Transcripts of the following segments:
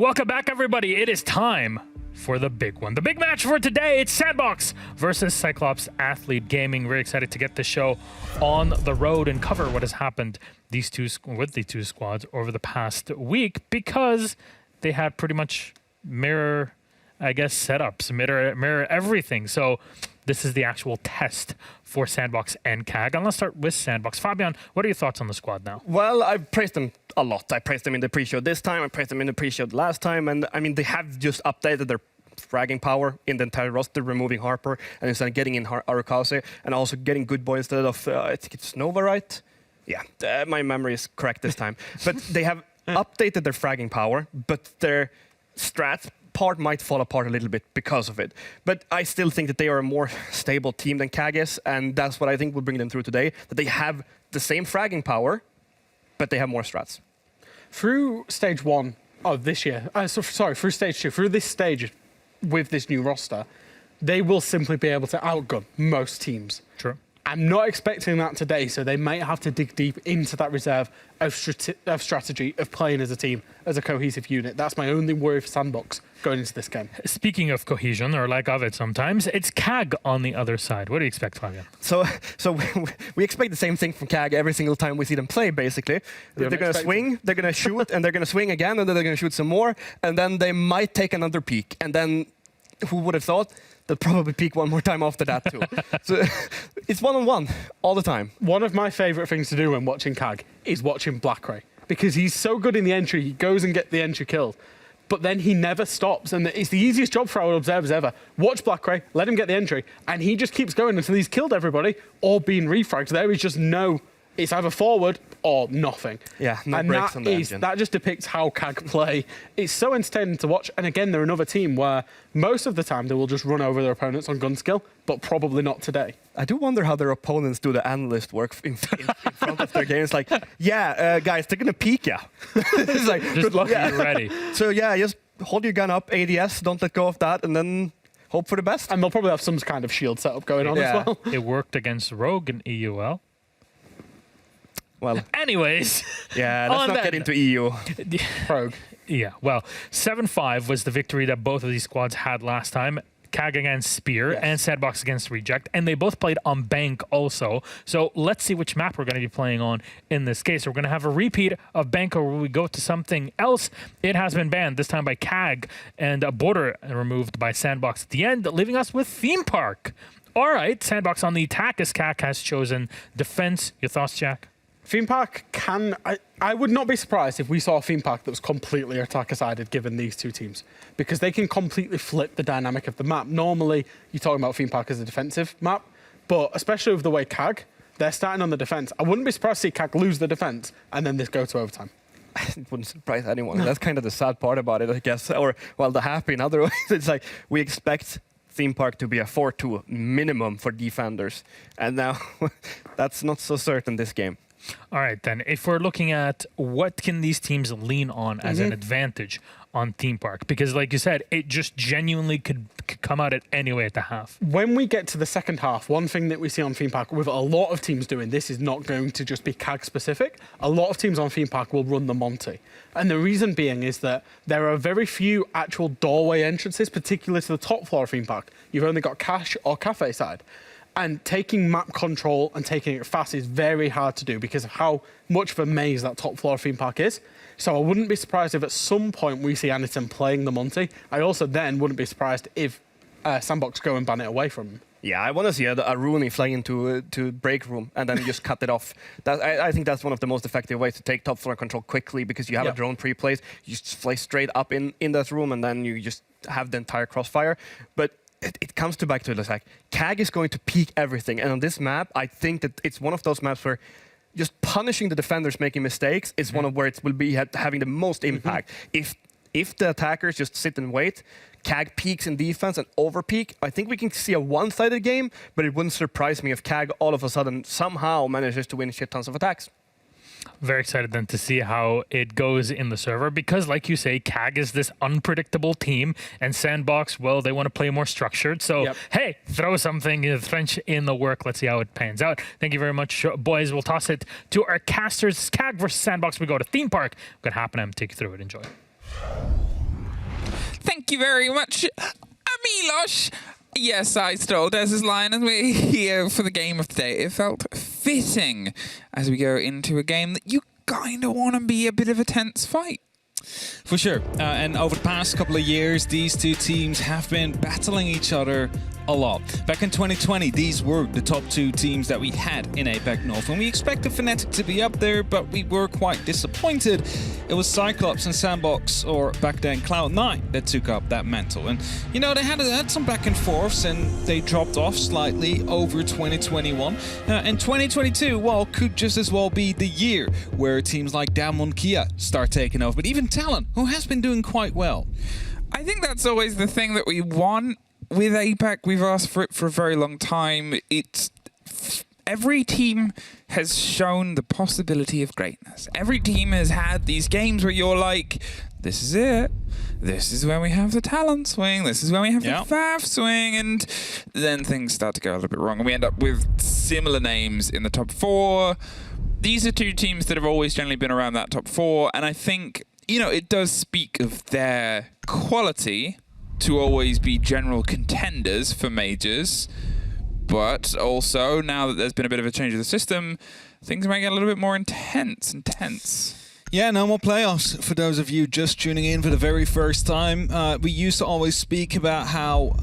Welcome back, everybody. It is time for the big one. The big match for today, it's SANDBOX versus Cyclops Athlete Gaming. Very excited to get the show on the road and cover what has happened with these two squads over the past week, because they had pretty much mirror, I guess, setups, mirror everything. So this is the actual test for SANDBOX and CAG. And let's start with SANDBOX. Fabian, what are your thoughts on the squad now? Well, I've praised them a lot. I praised them in the pre-show this time. I praised them in the pre-show last time. And I mean, they have just updated their fragging power in the entire roster, removing Harper and instead of getting in Arukase, and also getting Good Boy instead of, I think it's Nova, right? Yeah, my memory is correct this time. But they have updated their fragging power, but their strat part might fall apart a little bit because of it. But I still think that they are a more stable team than CAG is, and that's what I think will bring them through today, that they have the same fragging power, but they have more strats. Through stage one of this year, through stage two, through this stage with this new roster, they will simply be able to outgun most teams. True. I'm not expecting that today, so they might have to dig deep into that reserve of strategy of playing as a team, as a cohesive unit. That's my only worry for SANDBOX going into this game. Speaking of cohesion, or lack of it sometimes, it's CAG on the other side. What do you expect, Fabian? So we expect the same thing from CAG every single time we see them play, basically. They're going to swing, they're going to shoot, and they're going to swing again, and then they're going to shoot some more, and then they might take another peek. And then, who would have thought? They'll probably peak one more time after that, too. So it's one-on-one all the time. One of my favorite things to do when watching CAG is watching Blackray, because he's so good in the entry. He goes and gets the entry killed, but then he never stops. And it's the easiest job for our observers ever. Watch Blackray, let him get the entry, and he just keeps going until he's killed everybody or been refragged. There is just it's either forward or nothing. Yeah, no breaks on the engine. That just depicts how CAG play. It's so entertaining to watch. And again, they're another team where most of the time they will just run over their opponents on gun skill, but probably not today. I do wonder how their opponents do the analyst work in front of their game. It's like, yeah, guys, they're going to peek ya. It's like, just good luck. You're ready. So yeah, just hold your gun up, ADS, don't let go of that, and then hope for the best. And they'll probably have some kind of shield setup going on as well. It worked against Rogue in EUL. Well, anyways. Yeah, let's not get into EU. Rogue. Yeah, well, 7-5 was the victory that both of these squads had last time. CAG against Spear and SANDBOX against Reject, and they both played on Bank also. So let's see which map we're going to be playing on in this case. We're going to have a repeat of Bank, or we go to something else. It has been banned, this time by CAG, and a border removed by SANDBOX at the end, leaving us with Theme Park. All right, SANDBOX on the attack as CAG has chosen defense. Your thoughts, Jack? Theme Park I would not be surprised if we saw a Theme Park that was completely attacker-sided given these two teams, because they can completely flip the dynamic of the map. Normally, you're talking about Theme Park as a defensive map, but especially with the way CAG, they're starting on the defense. I wouldn't be surprised to see CAG lose the defense and then this go to overtime. It wouldn't surprise anyone. That's kind of the sad part about it, I guess. Or, well, the happy in other ways. It's like, we expect Theme Park to be a 4-2 minimum for defenders, and now that's not so certain this game. All right, then, if we're looking at what can these teams lean on as an advantage on Theme Park, because like you said, it just genuinely could come out at any way at the half. When we get to the second half, one thing that we see on Theme Park with a lot of teams doing, this is not going to just be CAG specific. A lot of teams on Theme Park will run the Monty. And the reason being is that there are very few actual doorway entrances, particularly to the top floor of Theme Park. You've only got cache or cafe side. And taking map control and taking it fast is very hard to do because of how much of a maze that top floor of Theme Park is. So I wouldn't be surprised if at some point we see Anderson playing the Monty. I also then wouldn't be surprised if SANDBOX go and ban it away from him. Yeah, I want to see a Rooney fly into break room and then just cut it off. I think that's one of the most effective ways to take top floor control quickly, because you have a drone pre-placed, you just fly straight up in that room and then you just have the entire crossfire. But it comes back to the fact CAG is going to peak everything, and on this map, I think that it's one of those maps where just punishing the defenders making mistakes is one of where it will be having the most impact. If the attackers just sit and wait, CAG peaks in defense and overpeak, I think we can see a one-sided game, but it wouldn't surprise me if CAG all of a sudden somehow manages to win shit tons of attacks. Very excited then to see how it goes in the server, because like you say, CAG is this unpredictable team, and SANDBOX, well, they want to play more structured. So, hey, throw something French in the work. Let's see how it pans out. Thank you very much, boys. We'll toss it to our casters. CAG versus SANDBOX. We go to Theme Park. We've got half an hour to take you through it. Enjoy. Thank you very much, Milosh. Yes, I stole Dez's line and we're here for the game of the day. It felt fitting as we go into a game that you kind of want to be a bit of a tense fight. For sure. And over the past couple of years, these two teams have been battling each other a lot. Back in 2020, these were the top two teams that we had in APAC North, and we expected Fnatic to be up there, but we were quite disappointed. It was Cyclops and SANDBOX, or back then Cloud9, that took up that mantle. And, you know, they had some back and forths, and they dropped off slightly over 2021. And 2022, well, could just as well be the year where teams like Damwon Kia start taking over, but even Talon, who has been doing quite well. I think that's always the thing that we want. With APAC, we've asked for it for a very long time. Every team has shown the possibility of greatness. Every team has had these games where you're like, this is it. This is where we have the Talon swing. This is where we have the Faf swing. And then things start to go a little bit wrong. And we end up with similar names in the top 4. These are two teams that have always generally been around that top 4. And I think, you know, it does speak of their quality to always be general contenders for majors, but also now that there's been a bit of a change of the system, things might get a little bit more intense. Yeah, no more playoffs for those of you just tuning in for the very first time. We used to always speak about how,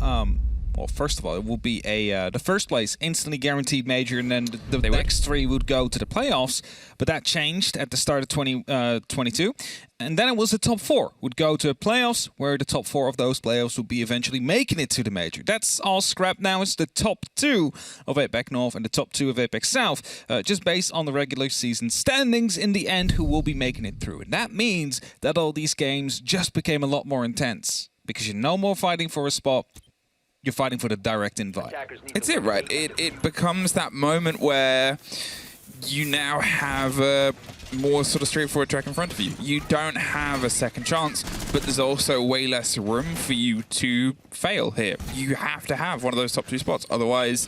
well, first of all, it will be the first place instantly guaranteed major, and then the next 3 would go to the playoffs. But that changed at the start of 2022. And then it was the top 4 would go to playoffs, where the top 4 of those playoffs would be eventually making it to the major. That's all scrapped now. It's the top 2 of APAC North and the top 2 of APAC South, just based on the regular season standings in the end, who will be making it through. And that means that all these games just became a lot more intense, because you're no more fighting for a spot. You're fighting for the direct invite. It's it, right? It becomes that moment where you now have a more sort of straightforward track in front of you. You don't have a second chance, but there's also way less room for you to fail here. You have to have one of those top 2 spots. Otherwise,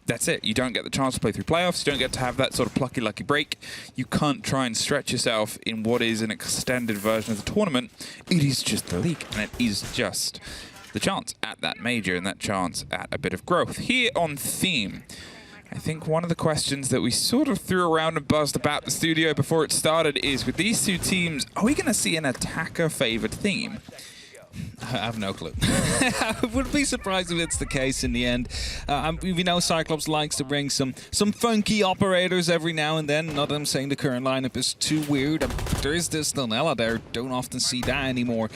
that's it. You don't get the chance to play through playoffs. You don't get to have that sort of plucky, lucky break. You can't try and stretch yourself in what is an extended version of the tournament. It is just the league, and it is just the chance at that major and that chance at a bit of growth. Here on theme, I think one of the questions that we sort of threw around and buzzed about the studio before it started is, with these two teams, are we going to see an attacker-favored theme? I have no clue. I wouldn't be surprised if it's the case in the end. We know Cyclops likes to bring some funky operators every now and then. Not that I'm saying the current lineup is too weird. There is this Stonella there. Don't often see that anymore.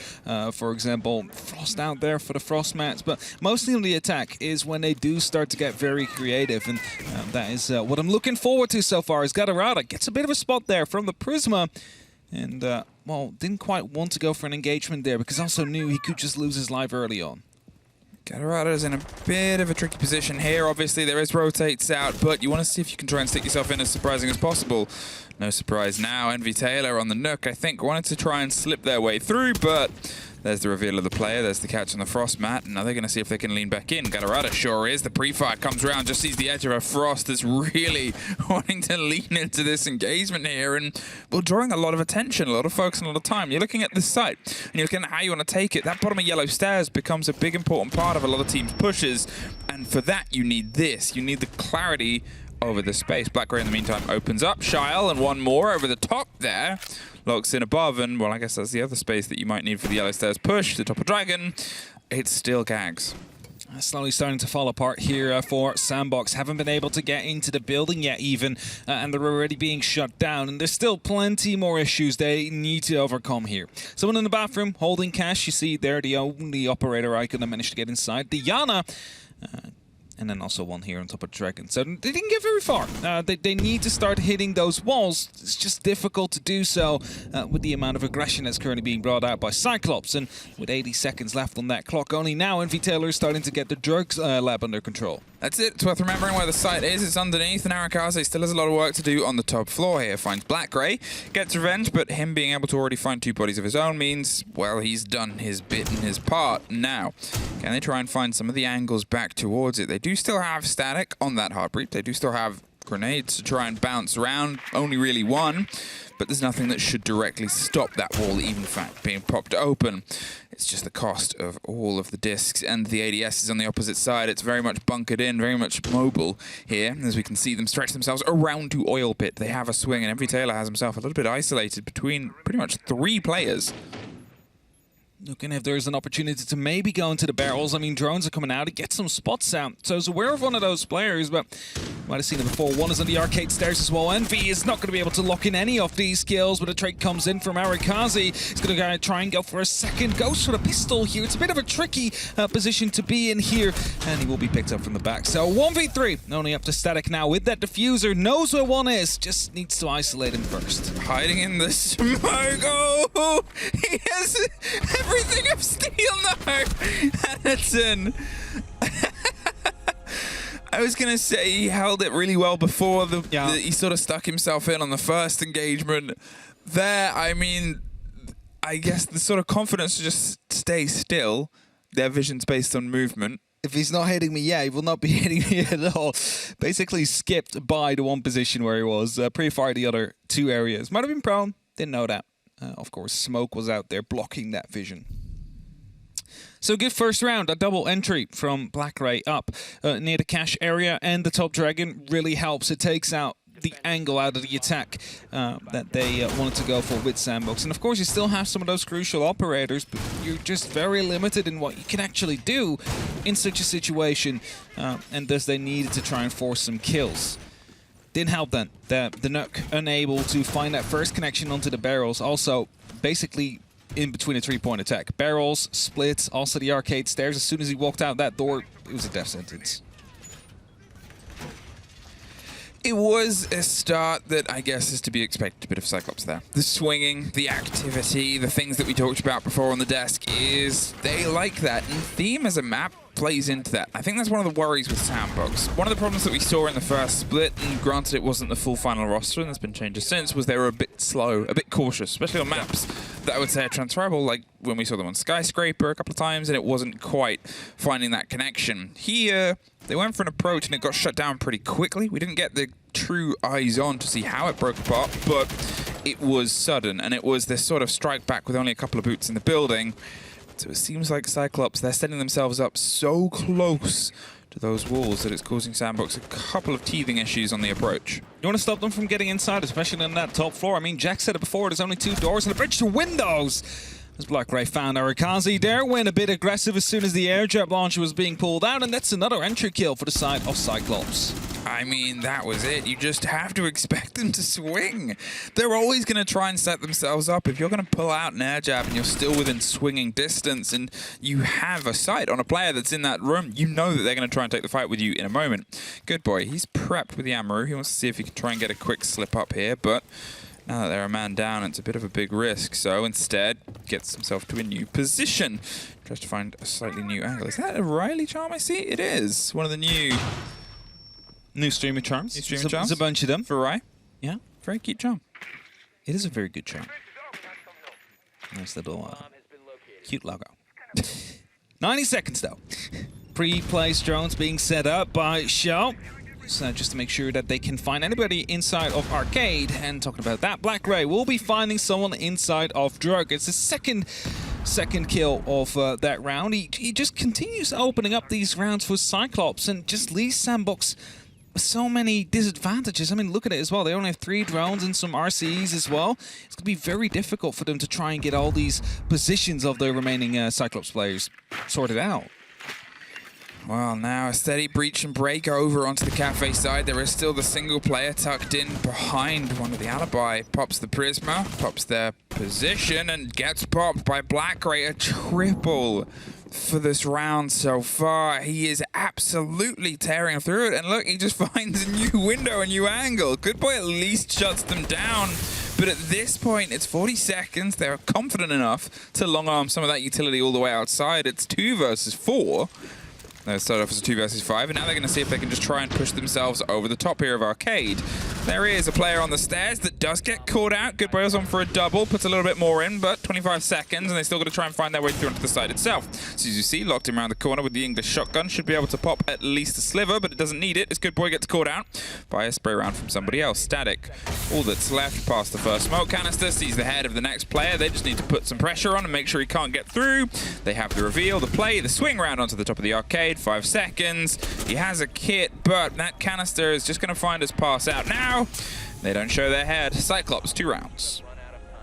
For example, Frost out there for the Frost mats. But mostly on the attack is when they do start to get very creative. And that is what I'm looking forward to so far. Is Gadarada gets a bit of a spot there from the Prisma. And, well, didn't quite want to go for an engagement there because also knew he could just lose his life early on. Gadarada's in a bit of a tricky position here. Obviously, there is rotates out, but you want to see if you can try and stick yourself in as surprising as possible. No surprise now. Envy Taylor on the Nook, I think, wanted to try and slip their way through, but there's the reveal of the player. There's the catch on the Frost mat. Now they're going to see if they can lean back in. Gadarada sure is. The pre-fire comes around, just sees the edge of a Frost that's really wanting to lean into this engagement here, and well, drawing a lot of attention, a lot of focus, and a lot of time. You're looking at this site, and you're looking at how you want to take it. That bottom of yellow stairs becomes a big important part of a lot of teams' pushes, and for that you need this. You need the clarity over the space. Black Ray in the meantime opens up. Shyle and one more over the top there. Locks in above, and well, I guess that's the other space that you might need for the yellow stairs push. The top of Dragon, it's still gags. Slowly starting to fall apart here for SANDBOX. Haven't been able to get into the building yet even, and they're already being shut down. And there's still plenty more issues they need to overcome here. Someone in the bathroom holding cash. You see there the only operator icon that managed to get inside. Diana. And then also one here on top of Dragon. So they didn't get very far. They need to start hitting those walls. It's just difficult to do so with the amount of aggression that's currently being brought out by Cyclops. And with 80 seconds left on that clock, only now Envy Taylor is starting to get the drugs lab under control. That's it. It's worth remembering where the site is. It's underneath, and Arakaze still has a lot of work to do on the top floor here. Finds Black Grey, gets revenge, but him being able to already find 2 bodies of his own means, well, he's done his bit and his part. Now, can they try and find some of the angles back towards it? They do still have static on that Heartbreak. They do still have grenades to try and bounce around. Only really one. but there's nothing that should directly stop that wall even in fact being popped open. It's just the cost of all of the discs, and the ADS is on the opposite side. It's very much bunkered in, very much mobile here, as we can see them stretch themselves around to Oil Pit. They have a swing, and MVTaylor has himself a little bit isolated between pretty much 3 players. Looking if there's an opportunity to maybe go into the barrels. I mean, drones are coming out to get some spots out. So I was aware of one of those players, but might have seen it before. One is on the arcade stairs as well. Envy is not going to be able to lock in any of these kills, but a trade comes in from Arikazi. He's going to try and go for a second. Goes for the pistol here. It's a bit of a tricky position to be in here, and he will be picked up from the back. So 1v3, only up to Static now with that diffuser. Knows where one is, just needs to isolate him first. Hiding in the smoke. Oh, he has everything of steel now. Anderson. I was going to say he held it really well before he sort of stuck himself in on the first engagement. There, I mean, I guess the sort of confidence to just stay still. Their vision's based on movement. If he's not hitting me, he will not be hitting me at all. Basically skipped by the one position where he was, pretty far the other 2 areas. Might have been prone, didn't know that. Of course, smoke was out there blocking that vision. So good first round, a double entry from Black Ray up near the cache area, and the top dragon really helps. It takes out the angle out of the attack that they wanted to go for with SANDBOX. And of course you still have some of those crucial operators, but you're just very limited in what you can actually do in such a situation, and thus they needed to try and force some kills. Didn't help then. The Nook unable to find that first connection onto the barrels. Also, basically in between a 3-point attack. Barrels, splits, also the arcade stairs. As soon as he walked out that door, it was a death sentence. It was a start that I guess is to be expected, a bit of Cyclops there. The swinging, the activity, the things that we talked about before on the desk is they like that. And Theme as a map plays into that. I think that's one of the worries with SANDBOX. One of the problems that we saw in the first split, and granted it wasn't the full final roster and there's been changes since, was they were a bit slow, a bit cautious, especially on maps that I would say are transferable, like when we saw them on Skyscraper a couple of times and it wasn't quite finding that connection. Here, they went for an approach and it got shut down pretty quickly. We didn't get the true eyes on to see how it broke apart, but it was sudden and it was this sort of strike back with only a couple of boots in the building. So it seems like Cyclops, they're setting themselves up so close to those walls that it's causing SANDBOX a couple of teething issues on the approach. You want to stop them from getting inside, especially on that top floor. I mean, Jack said it before, there's only 2 doors and a bridge to windows. As Black Ray found Arikazi there, went a bit aggressive as soon as the airdrop launcher was being pulled out, and that's another entry kill for the side of Cyclops. I mean, that was it. You just have to expect them to swing. They're always going to try and set themselves up. If you're going to pull out an air jab and you're still within swinging distance and you have a sight on a player that's in that room, you know that they're going to try and take the fight with you in a moment. Good boy. He's prepped with the Amaru. He wants to see if he can try and get a quick slip up here, but now that they're a man down, it's a bit of a big risk. So instead, gets himself to a new position. Tries to find a slightly new angle. Is that a Riley charm I see? It is. One of the new streamer charms. New streamer charms. There's a bunch of them. For Rai. Yeah. Very cute charm. It is a very good charm. Nice little cute logo. 90 seconds though. Pre-placed drones being set up by Shell. So just to make sure that they can find anybody inside of Arcade. And talking about that, Black Ray will be finding someone inside of Drug. It's the second kill of that round. He just continues opening up these rounds for Cyclops and just leaves SANDBOX with so many disadvantages. I mean, look at it as well. They only have 3 drones and some RCs as well. It's going to be very difficult for them to try and get all these positions of the remaining Cyclops players sorted out. Well, now a steady breach and break over onto the cafe side. There is still the single player tucked in behind one of the alibi. Pops the Prisma, pops their position, and gets popped by Black Ray. A triple for this round so far. He is absolutely tearing through it. And look, he just finds a new window, a new angle. Good boy at least shuts them down. But at this point, it's 40 seconds. They're confident enough to long arm some of that utility all the way outside. It's 2 versus 4. They started off as a 2 versus 5, and now they're going to see if they can just try and push themselves over the top here of Arcade. There is a player on the stairs that does get caught out. Good boy was on for a double, puts a little bit more in, but 25 seconds, and they still got to try and find their way through onto the side itself. So as you see, locked him around the corner with the English shotgun. Should be able to pop at least a sliver, but it doesn't need it. This good boy gets caught out by a spray round from somebody else. Static. All that's left past the first smoke canister, sees the head of the next player. They just need to put some pressure on and make sure he can't get through. They have the reveal, the play, the swing round onto the top of the arcade. 5 seconds. He has a kit, but that canister is just going to find us pass out now. They don't show their head. Cyclops, 2 rounds.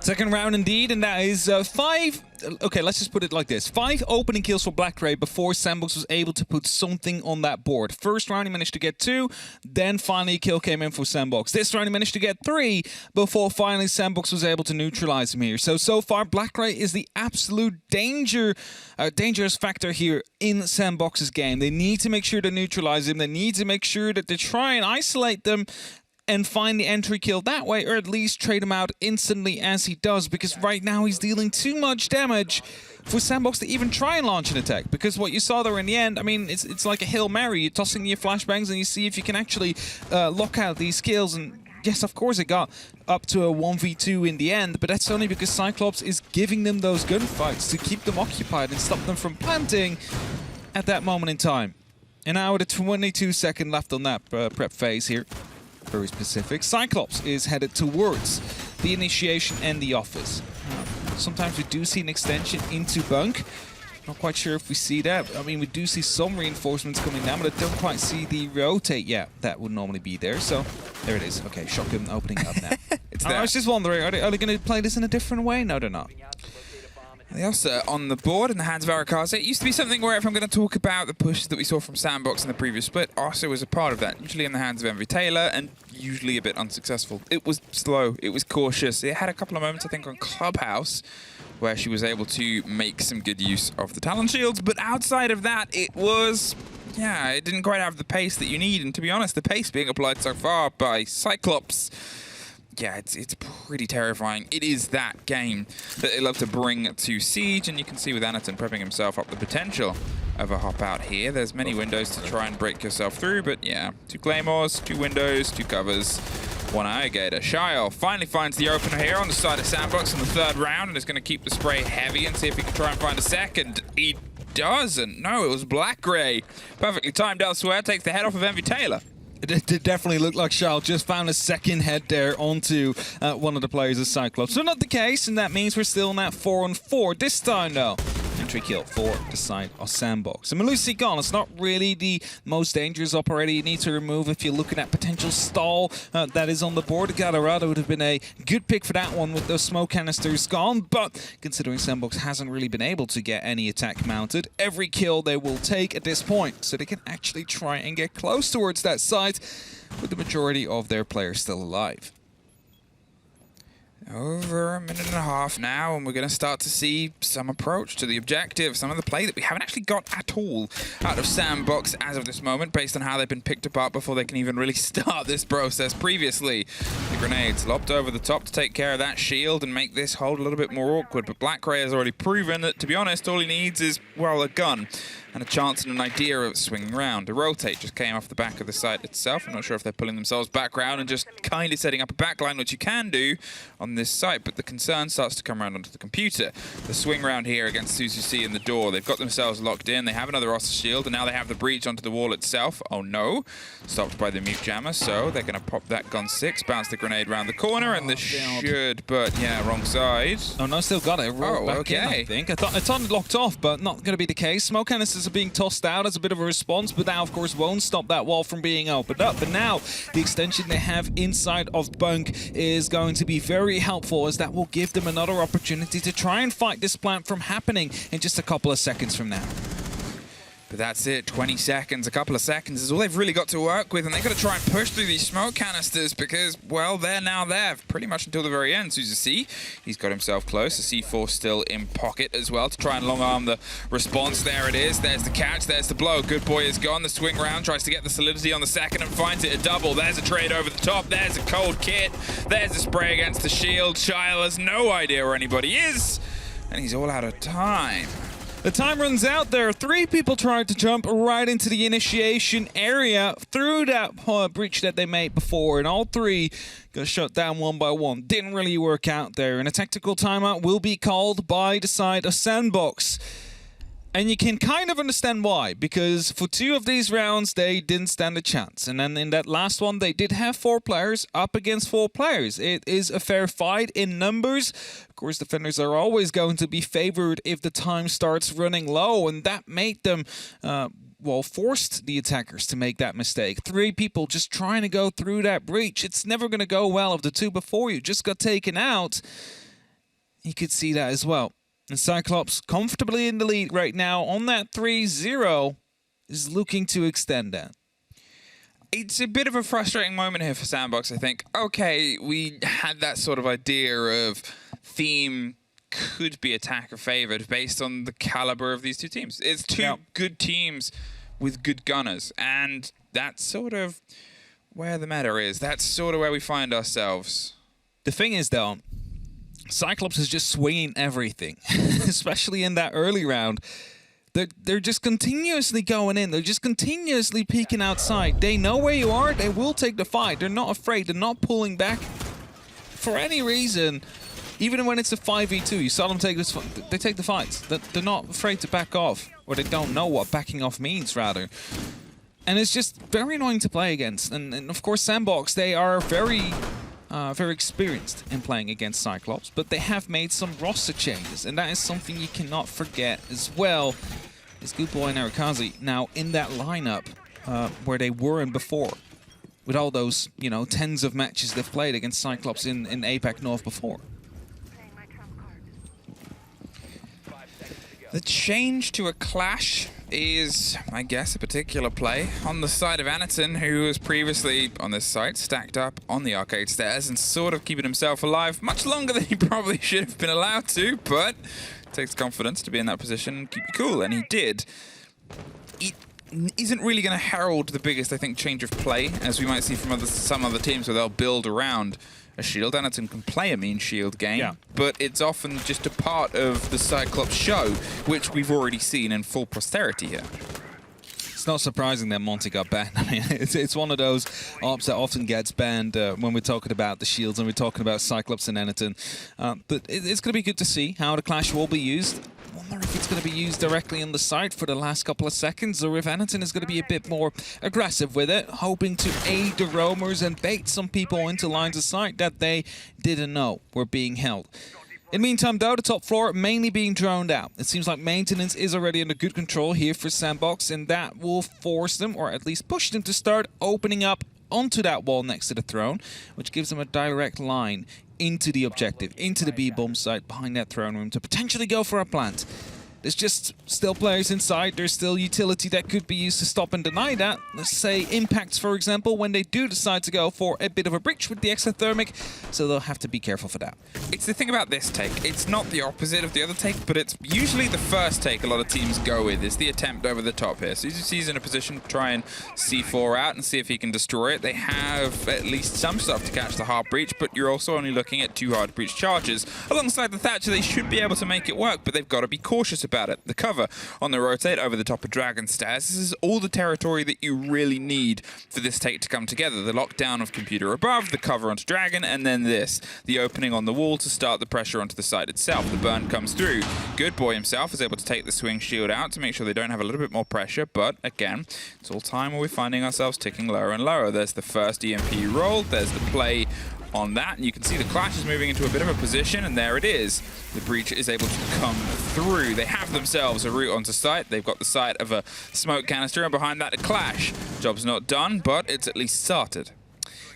Second round indeed, and that is 5. Okay, let's just put it like this. 5 opening kills for Blackray before SANDBOX was able to put something on that board. First round he managed to get 2, then finally a kill came in for SANDBOX. This round he managed to get 3 before finally SANDBOX was able to neutralize him here. So far Blackray is the absolute dangerous factor here in SANDBOX's game. They need to make sure to neutralize him. They need to make sure that they try and isolate them and find the entry kill that way, or at least trade him out instantly as he does, because right now he's dealing too much damage for SANDBOX to even try and launch an attack. Because what you saw there in the end, I mean, it's like a Hail Mary. You're tossing your flashbangs and you see if you can actually lock out these kills. And yes, of course it got up to a 1v2 in the end, but that's only because Cyclops is giving them those gunfights to keep them occupied and stop them from planting at that moment in time. And now with a 22-second left on that prep phase here, very specific, Cyclops is headed towards the initiation and the office. Sometimes we do see an extension into bunk. Not quite sure if we see that. I mean, we do see some reinforcements coming down, but I don't quite see the rotate yet. That would normally be there. So there it is. Okay, shotgun opening up now. It's there. I was just wondering, are they going to play this in a different way? No, they're not. The Ossa on the board in the hands of Arakaze. It used to be something where if I'm going to talk about the pushes that we saw from SANDBOX in the previous split, Ossa was a part of that, usually in the hands of Envy Taylor and usually a bit unsuccessful. It was slow, it was cautious. It had a couple of moments, I think, on Clubhouse where she was able to make some good use of the talent shields, but outside of that, it was, yeah, it didn't quite have the pace that you need, and to be honest, the pace being applied so far by Cyclops, yeah, it's pretty terrifying. It is that game that they love to bring to Siege, and you can see with Anaton prepping himself up the potential of a hop out here. There's many windows to try and break yourself through, but yeah, 2 claymores, 2 windows, 2 covers, 1 alligator. Shyle finally finds the opener here on the side of SANDBOX in the 3rd round, and is going to keep the spray heavy and see if he can try and find a second. He doesn't. No, it was Blackray. Perfectly timed elsewhere, takes the head off of Envy Taylor. It did definitely look like Charles just found a second head there onto one of the players of Cyclops. So not the case, and that means we're still in that 4-on-4. This time, though, entry kill for the side of SANDBOX. And Melusi gone. It's not really the most dangerous operator you need to remove if you're looking at potential stall that is on the board. Galarado would have been a good pick for that one with those smoke canisters gone, but considering SANDBOX hasn't really been able to get any attack mounted, every kill they will take at this point, so they can actually try and get close towards that side with the majority of their players still alive. Over a minute and a half now, and we're going to start to see some approach to the objective, some of the play that we haven't actually got at all out of SANDBOX as of this moment, based on how they've been picked apart before they can even really start this process previously. The grenades lobbed over the top to take care of that shield and make this hold a little bit more awkward, but Blackray has already proven that, to be honest, all he needs is, well, a gun and a chance and an idea of swinging around. A rotate just came off the back of the site itself. I'm not sure if they're pulling themselves back round and just kind of setting up a backline, which you can do on this site, but the concern starts to come around onto the computer. The swing round here against Suzuki in the door. They've got themselves locked in. They have another Ossa shield, and now they have the breach onto the wall itself. Oh no. Stopped by the mute jammer, so they're going to pop that gun 6, bounce the grenade round the corner, and this should, but yeah, wrong side. Oh no, still got it. Rolled back in, I think. I thought it locked off, but not going to be the case. Smoke canisters are being tossed out as a bit of a response, but that of course won't stop that wall from being opened up. But now the extension they have inside of bunk is going to be very helpful, as that will give them another opportunity to try and fight this plant from happening in just a couple of seconds from now. But that's it, 20 seconds, a couple of seconds is all they've really got to work with, and they've got to try and push through these smoke canisters because, well, they're now there pretty much until the very end. Suzuki, he's got himself close, the C4 still in pocket as well to try and long arm the response. There it is, there's the catch, there's the blow. Good boy is gone, the swing round tries to get the solidity on the second and finds it a double. There's a trade over the top, there's a cold kit, there's a spray against the shield. Shyle has no idea where anybody is, and he's all out of time. The time runs out. There are 3 people trying to jump right into the initiation area through that breach that they made before, and all 3 got shut down one by one. Didn't really work out there, and a tactical timeout will be called by the side of SANDBOX. And you can kind of understand why, because for 2 of these rounds, they didn't stand a chance. And then in that last one, they did have 4 players up against 4 players. It is a fair fight in numbers. Of course, defenders are always going to be favored if the time starts running low, and that made them, forced the attackers to make that mistake. 3 people just trying to go through that breach. It's never going to go well if the 2 before you just got taken out. You could see that as well. And Cyclops, comfortably in the lead right now on that 3-0, is looking to extend that. It's a bit of a frustrating moment here for SANDBOX, I think. Okay, we had that sort of idea of theme could be attacker favored based on the caliber of these 2 teams. It's 2 good teams with good gunners, and that's sort of where the meta is. That's sort of where we find ourselves. The thing is, though, Cyclops is just swinging everything, especially in that early round. They're just continuously going in. They're just continuously peeking outside. They know where you are. They will take the fight. They're not afraid. They're not pulling back for any reason. Even when it's a 5v2, you saw them take this. They take the fights. They're not afraid to back off, or they don't know what backing off means, rather. And it's just very annoying to play against. And of course, SANDBOX, they are very experienced in playing against Cyclops, but they have made some roster changes, and that is something you cannot forget as well. Is Good Boy and Arakazi now in that lineup where they were in before, with all those, tens of matches they've played against Cyclops in APAC North before. The change to a clash is, I guess, a particular play on the side of Anaton, who was previously on this site, stacked up on the arcade stairs and sort of keeping himself alive much longer than he probably should have been allowed to, but it takes confidence to be in that position and keep you cool, and he did. It isn't really going to herald the biggest, I think, change of play, as we might see from some other teams where they'll build around a shield. Anaton can play a mean shield game, but it's often just a part of the Cyclops show, which we've already seen in full posterity here. It's not surprising that Monty got banned. I mean, it's one of those ops that often gets banned when we're talking about the shields and we're talking about Cyclops and Anaton. But it's going to be good to see how the clash will be used. I wonder if it's going to be used directly on the site for the last couple of seconds, or if Anaton is going to be a bit more aggressive with it, hoping to aid the roamers and bait some people into lines of sight that they didn't know were being held. In the meantime, though, the top floor mainly being droned out. It seems like maintenance is already under good control here for SANDBOX, and that will force them, or at least push them, to start opening up onto that wall next to the throne, which gives them a direct line into the objective, into the B-bomb site behind that throne room to potentially go for a plant. There's just still players inside. There's still utility that could be used to stop and deny that. Let's say impacts, for example, when they do decide to go for a bit of a breach with the exothermic, so they'll have to be careful for that. It's the thing about this take. It's not the opposite of the other take, but it's usually the first take a lot of teams go with, is the attempt over the top here. So he's in a position to try and C4 out and see if he can destroy it. They have at least some stuff to catch the hard breach, but you're also only looking at 2 hard breach charges. Alongside the Thatcher, they should be able to make it work, but they've got to be cautious about it. The cover on the rotate over the top of Dragon Stairs. This is all the territory that you really need for this take to come together. The lockdown of computer above, the cover onto Dragon, and then this. The opening on the wall to start the pressure onto the side itself. The burn comes through. Good Boy himself is able to take the swing shield out to make sure they don't have a little bit more pressure, but again, it's all time where we're finding ourselves ticking lower and lower. There's the first EMP roll, there's the play on that, and you can see the clash is moving into a bit of a position, and there it is. The breach is able to come through. They have themselves a route onto site. They've got the site of a smoke canister, and behind that a clash. Job's not done, but it's at least started.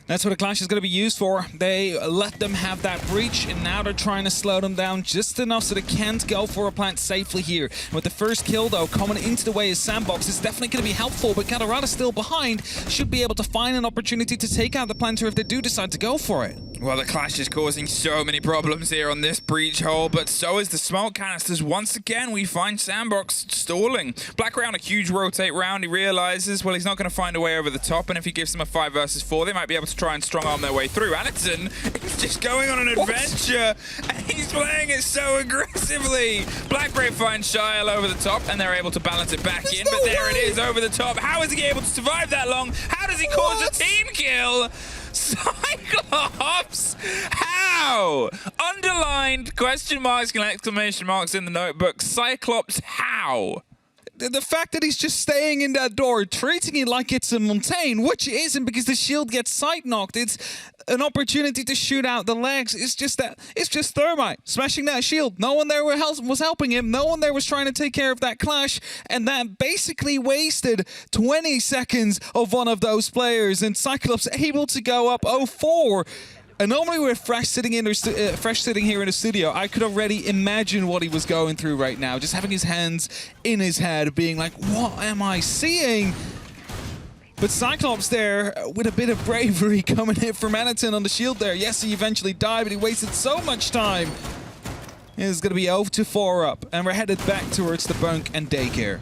That's what a clash is going to be used for. They let them have that breach, and now they're trying to slow them down just enough so they can't go for a plant safely here. With the first kill, though, coming into the way of SANDBOX, is definitely going to be helpful, but Katarada still behind should be able to find an opportunity to take out the planter if they do decide to go for it. Well, the clash is causing so many problems here on this breach hole, but so is the smoke canisters. Once again, we find SANDBOX stalling. Black round, a huge rotate round. He realizes, well, he's not going to find a way over the top, and if he gives them a 5 versus 4, they might be able to try and strong arm their way through. Anderson is just going on an adventure, and he's playing it so aggressively. Blackray finds Shyle over the top, and they're able to balance it back in, but there it is over the top. How is he able to survive that long? How does he cause a team kill? Cyclops! How? Underlined question marks and exclamation marks in the notebook. Cyclops, how? The fact that he's just staying in that door, treating it like it's a mountain, which it isn't because the shield gets side knocked. It's an opportunity to shoot out the legs. It's just Thermite smashing that shield. No one there was helping him. No one there was trying to take care of that clash. And that basically wasted 20 seconds of one of those players. And Cyclops able to go up 0-4. And normally with Fresh sitting here in the studio, I could already imagine what he was going through right now. Just having his hands in his head, being like, what am I seeing? But Cyclops there with a bit of bravery coming in from Anaton on the shield there. Yes, he eventually died, but he wasted so much time. It's going to be 0-4 up, and we're headed back towards the bunk and daycare.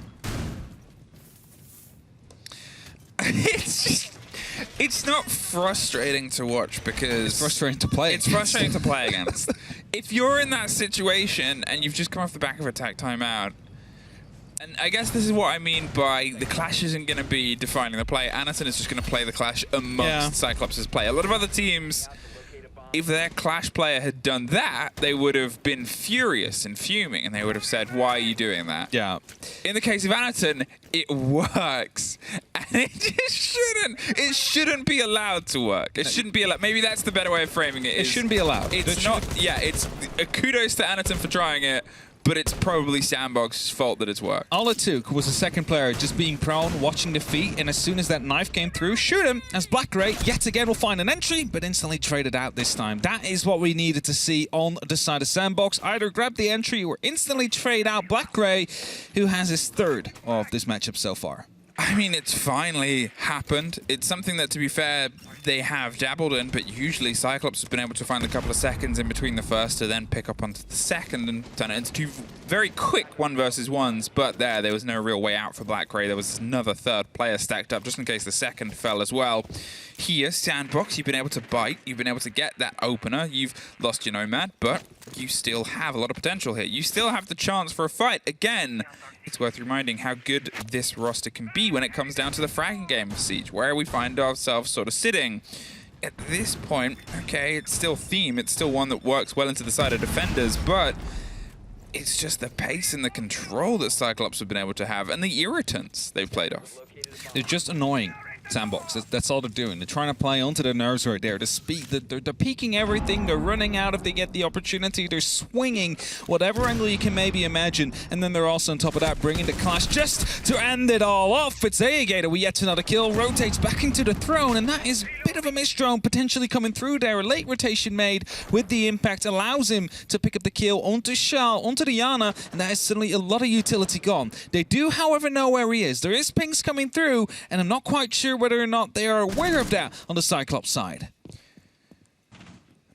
It's not frustrating to watch because... It's frustrating to play. It's frustrating to play against. If you're in that situation and you've just come off the back of a tag timeout, and I guess this is what I mean by the clash isn't going to be defining the play. Anderson is just going to play the clash amongst Cyclops' play. A lot of other teams, if their clash player had done that, they would have been furious and fuming, and they would have said, why are you doing that? Yeah. In the case of Anderson, it works. And it shouldn't be allowed to work. It shouldn't be allowed. Maybe that's the better way of framing it. It shouldn't be allowed. It's not, yeah, it's a kudos to Anderson for trying it, but it's probably SANDBOX's fault that it's worked. All it took was the second player just being prone, watching the feet, and as soon as that knife came through, shoot him, as Blackray yet again will find an entry, but instantly traded out this time. That is what we needed to see on the side of SANDBOX. Either grab the entry or instantly trade out Blackray, who has his third of this matchup so far. I mean, it's finally happened. It's something that, to be fair, they have dabbled in, but usually Cyclops has been able to find a couple of seconds in between the first to then pick up onto the second and turn it into 2 very quick 1 versus 1s, but there was no real way out for Blackray. There was another third player stacked up just in case the second fell as well. Here, SANDBOX, you've been able to bite, you've been able to get that opener, you've lost your Nomad, but you still have a lot of potential here. You still have the chance for a fight. Again, it's worth reminding how good this roster can be when it comes down to the fragging game of Siege, where we find ourselves sort of sitting. At this point, okay, it's still theme, it's still one that works well into the side of defenders, but it's just the pace and the control that Cyclops have been able to have, and the irritants they've played off. They're just annoying. SANDBOX. That's all they're doing. They're trying to play onto their nerves right there. The speed, they're peeking everything. They're running out if they get the opportunity. They're swinging whatever angle you can maybe imagine. And then they're also on top of that bringing the clash just to end it all off. It's Aegator with yet another kill. Rotates back into the throne, and that is a bit of a miss drone potentially coming through there. A late rotation made with the impact allows him to pick up the kill onto Shao, onto Diana, and that is suddenly a lot of utility gone. They do, however, know where he is. There is pings coming through, and I'm not quite sure whether or not they are aware of that on the Cyclops side.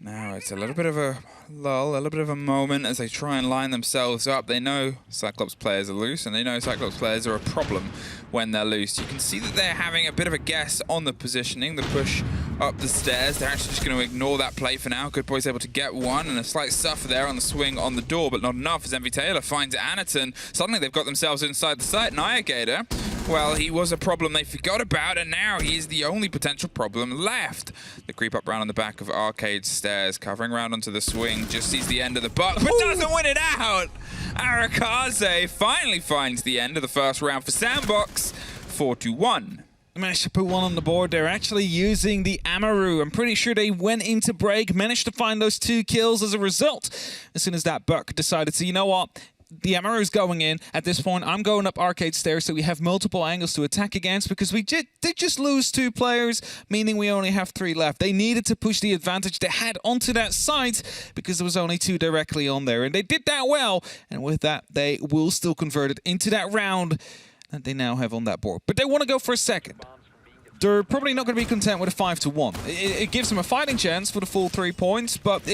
Now it's a little bit of a lull, a little bit of a moment as they try and line themselves up. They know Cyclops players are loose, and they know Cyclops players are a problem when they're loose. You can see that they're having a bit of a guess on the positioning, the push up the stairs. They're actually just going to ignore that play for now. Good Boy's able to get one, and a slight suffer there on the swing on the door, but not enough as Envy Taylor finds Anaton. Suddenly they've got themselves inside the site, and Aegator, well, he was a problem they forgot about, and now he is the only potential problem left. The creep up round on the back of Arcade stairs, covering round onto the swing, just sees the end of the buck, but doesn't win it out. Arakaze finally finds the end of the first round for SANDBOX, 4-1. Managed to put one on the board. They're actually using the Amaru. I'm pretty sure they went into break, managed to find those 2 kills as a result. As soon as that buck decided to, you know what? The Amaru's going in. At this point, I'm going up Arcade stairs, so we have multiple angles to attack against because we did just lose 2 players, meaning we only have 3 left. They needed to push the advantage they had onto that site because there was only 2 directly on there, and they did that well. And with that, they will still convert it into that round that they now have on that board. But they want to go for a second. they're probably not going to be content with a 5-1. It gives them a fighting chance for the full 3 points, but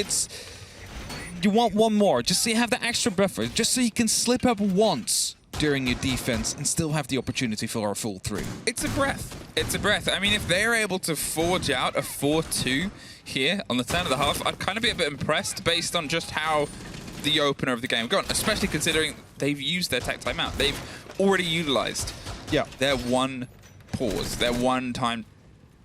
you want one more, just so you have that extra buffer, just so you can slip up once during your defense and still have the opportunity for a full 3. It's a breath. It's a breath. I mean, if they're able to forge out a 4-2 here on the turn of the half, I'd kind of be a bit impressed based on just how the opener of the game gone, especially considering they've used their tech timeout. They've already utilized their one pause, their one time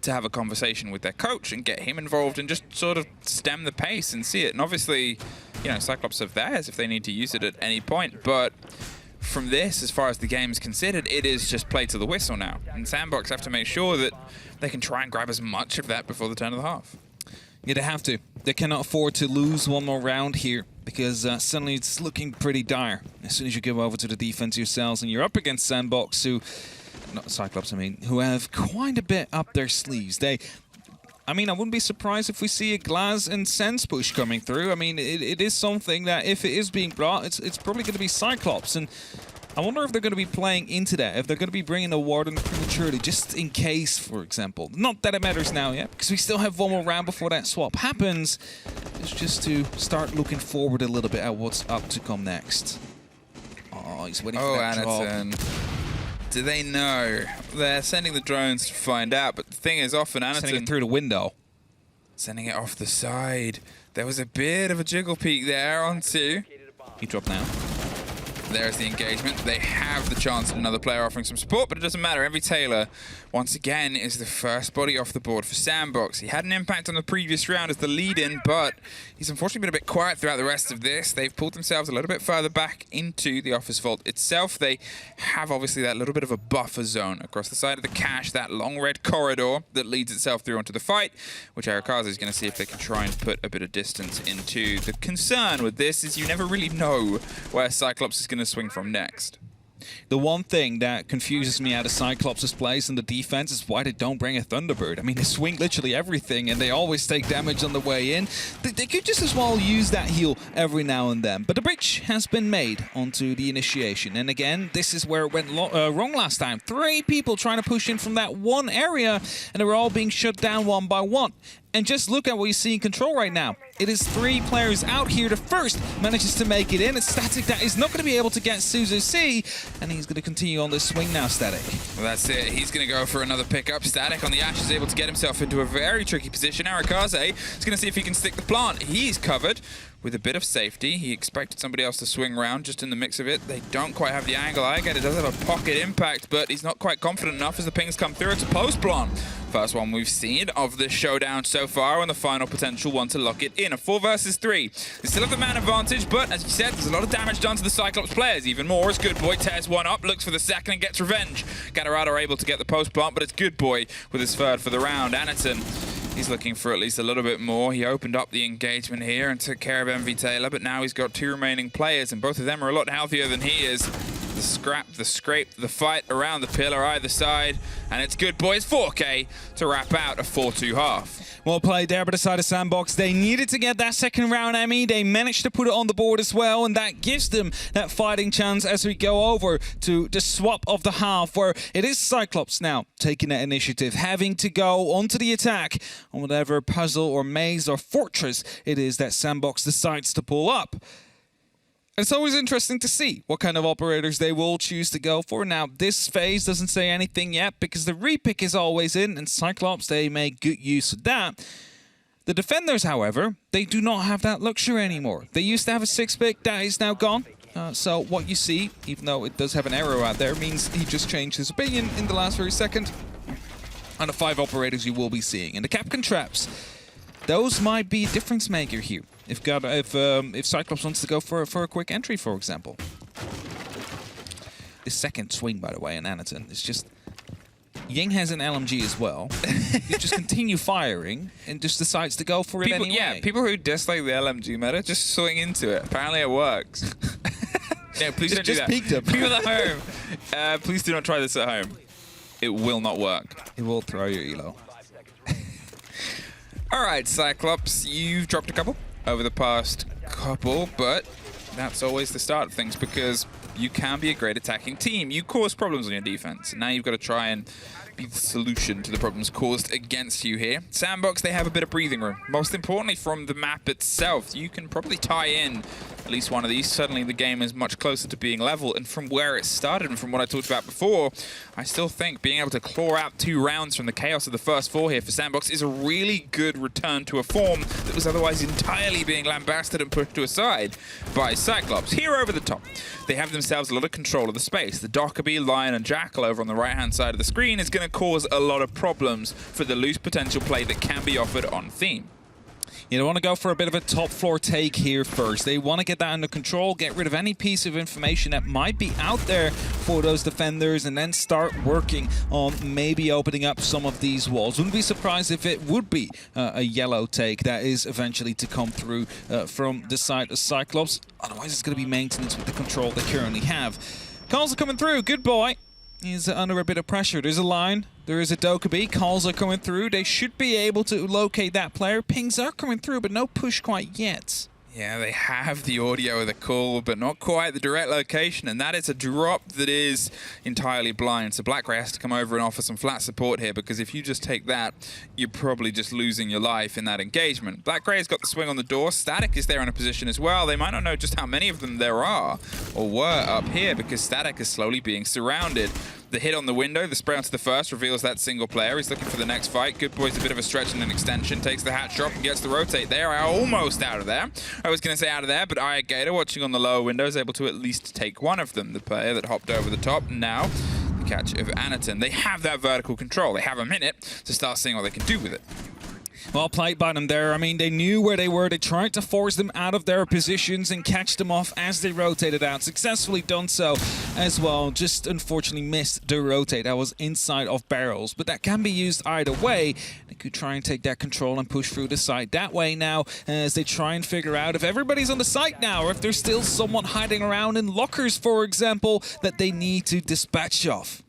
to have a conversation with their coach and get him involved and just sort of stem the pace and see it. And obviously, you know, Cyclops have theirs if they need to use it at any point, but from this, as far as the game is considered, it is just play to the whistle now. And SANDBOX have to make sure that they can try and grab as much of that before the turn of the half. Yeah, they have to. They cannot afford to lose one more round here because suddenly it's looking pretty dire. As soon as you give over to the defense yourselves and you're up against SANDBOX, who, not Cyclops, I mean, who have quite a bit up their sleeves. I mean, I wouldn't be surprised if we see a Glass and Sense push coming through. I mean, it is something that if it is being brought, it's probably going to be Cyclops. And I wonder if they're going to be playing into that, if they're going to be bringing the Warden prematurely, just in case, for example. Not that it matters now yet, because we still have one more round before that swap happens. It's just to start looking forward a little bit at what's up to come next. Oh, he's waiting for that drop. Do they know? They're sending the drones to find out, but the thing is, often Anaton sending it through the window. Sending it off the side. There was a bit of a jiggle peek there onto. He dropped now. There's the engagement. They have the chance at another player offering some support, but it doesn't matter. Envy Taylor, once again, is the first body off the board for SANDBOX. He had an impact on the previous round as the lead-in, but he's unfortunately been a bit quiet throughout the rest of this. They've pulled themselves a little bit further back into the office vault itself. They have, obviously, that little bit of a buffer zone across the side of the cache, that long red corridor that leads itself through onto the fight, which Arakaza is going to see if they can try and put a bit of distance into. The concern with this is you never really know where Cyclops is going to swing from next. The one thing that confuses me out of Cyclops' plays in the defense is why they don't bring a Thunderbird. I mean, they swing literally everything, and they always take damage on the way in. They could just as well use that heal every now and then. But the bridge has been made onto the initiation. And again, this is where it went wrong last time. 3 people trying to push in from that one area, and they were all being shut down one by one. And just look at what you see in control right now. It is 3 players out here. The first manages to make it in. It's Static that is not going to be able to get Suzu C, and he's going to continue on this swing now, Static. Well, that's it. He's going to go for another pickup. Static on the Ash is able to get himself into a very tricky position. Arakaze is going to see if he can stick the plant. He's covered with a bit of safety. He expected somebody else to swing around just in the mix of it. They don't quite have the angle. I get it does have a pocket impact, but he's not quite confident enough as the pings come through. It's a post plant. First one we've seen of the showdown so far, and the final potential one to lock it in. A 4 versus 3. They still have the man advantage, but as you said, there's a lot of damage done to the Cyclops players. Even more as Good Boy tears one up, looks for the second and gets revenge. Gatorade are able to get the post plant, but it's Good Boy with his third for the round. Anaton, he's looking for at least a little bit more. He opened up the engagement here and took care of Envy Taylor, but now he's got 2 remaining players, and both of them are a lot healthier than he is. The scrap, the scrape, the fight around the pillar either side, and it's Good Boys 4K to wrap out a 4-2 half. Well played there by the side of SANDBOX. They needed to get that second round, Emmy. They managed to put it on the board as well, and that gives them that fighting chance as we go over to the swap of the half, where it is Cyclops now taking that initiative, having to go onto the attack on whatever puzzle or maze or fortress it is that SANDBOX decides to pull up. It's always interesting to see what kind of operators they will choose to go for. Now, this phase doesn't say anything yet because the repick is always in, and Cyclops, they make good use of that. The defenders, however, they do not have that luxury anymore. They used to have a 6-pick, that is now gone. So what you see, even though it does have an arrow out there, means he just changed his opinion in the last very second. And the 5 operators you will be seeing. And the Capcan traps, those might be a difference maker here. If Cyclops wants to go for a quick entry, for example. His second swing, by the way, in Anaton, is just... Ying has an LMG as well. You just continue firing and just decides to go for it anyway. Yeah, people who dislike the LMG meta just swing into it. Apparently it works. Yeah, please don't do that. Peeked him. People at home, please do not try this at home. It will not work. It will throw your elo. All right, Cyclops, you've dropped a couple over the past couple, but that's always the start of things because you can be a great attacking team. You cause problems on your defense. Now you've got to try and be the solution to the problems caused against you here. SANDBOX, they have a bit of breathing room. Most importantly, from the map itself, you can probably tie in at least one of these. Suddenly the game is much closer to being level, and from where it started and from what I talked about before, I still think being able to claw out 2 rounds from the chaos of the first 4 here for SANDBOX is a really good return to a form that was otherwise entirely being lambasted and pushed to a side by Cyclops. Here over the top, they have themselves a lot of control of the space. The Dockerbee, Lion, and Jackal over on the right-hand side of the screen is going to cause a lot of problems for the loose potential play that can be offered on theme. You want to go for a bit of a top floor take here first. They want to get that under control, get rid of any piece of information that might be out there for those defenders, and then start working on maybe opening up some of these walls. Wouldn't be surprised if it would be a yellow take that is eventually to come through from the side of Cyclops. Otherwise, it's going to be maintenance with the control they currently have. Calls are coming through. Good boy. He's under a bit of pressure. There's a line. There is a Dokkaebi. Calls are coming through. They should be able to locate that player. Pings are coming through, but no push quite yet. Yeah, they have the audio of the call, but not quite the direct location, and that is a drop that is entirely blind. So Black Ray has to come over and offer some flat support here, because if you just take that, you're probably just losing your life in that engagement. Black Ray has got the swing on the door. Static is there in a position as well. They might not know just how many of them there are, or were up here, because Static is slowly being surrounded. The hit on the window, the spray onto the first, reveals that single player. He's looking for the next fight. Good Boy's a bit of a stretch and an extension. Takes the hat drop and gets the rotate. They are almost out of there. I was going to say out of there, but Gator, watching on the lower window, is able to at least take one of them. The player that hopped over the top. Now, the catch of Anaton. They have that vertical control. They have a minute to start seeing what they can do with it. Well played by them there. I mean, they knew where they were. They tried to force them out of their positions and catch them off as they rotated out. Successfully done so as well. Just unfortunately missed the rotate. That was inside of barrels, but that can be used either way. They could try and take that control and push through the site that way now, as they try and figure out if everybody's on the site now, or if there's still someone hiding around in lockers, for example, that they need to dispatch off.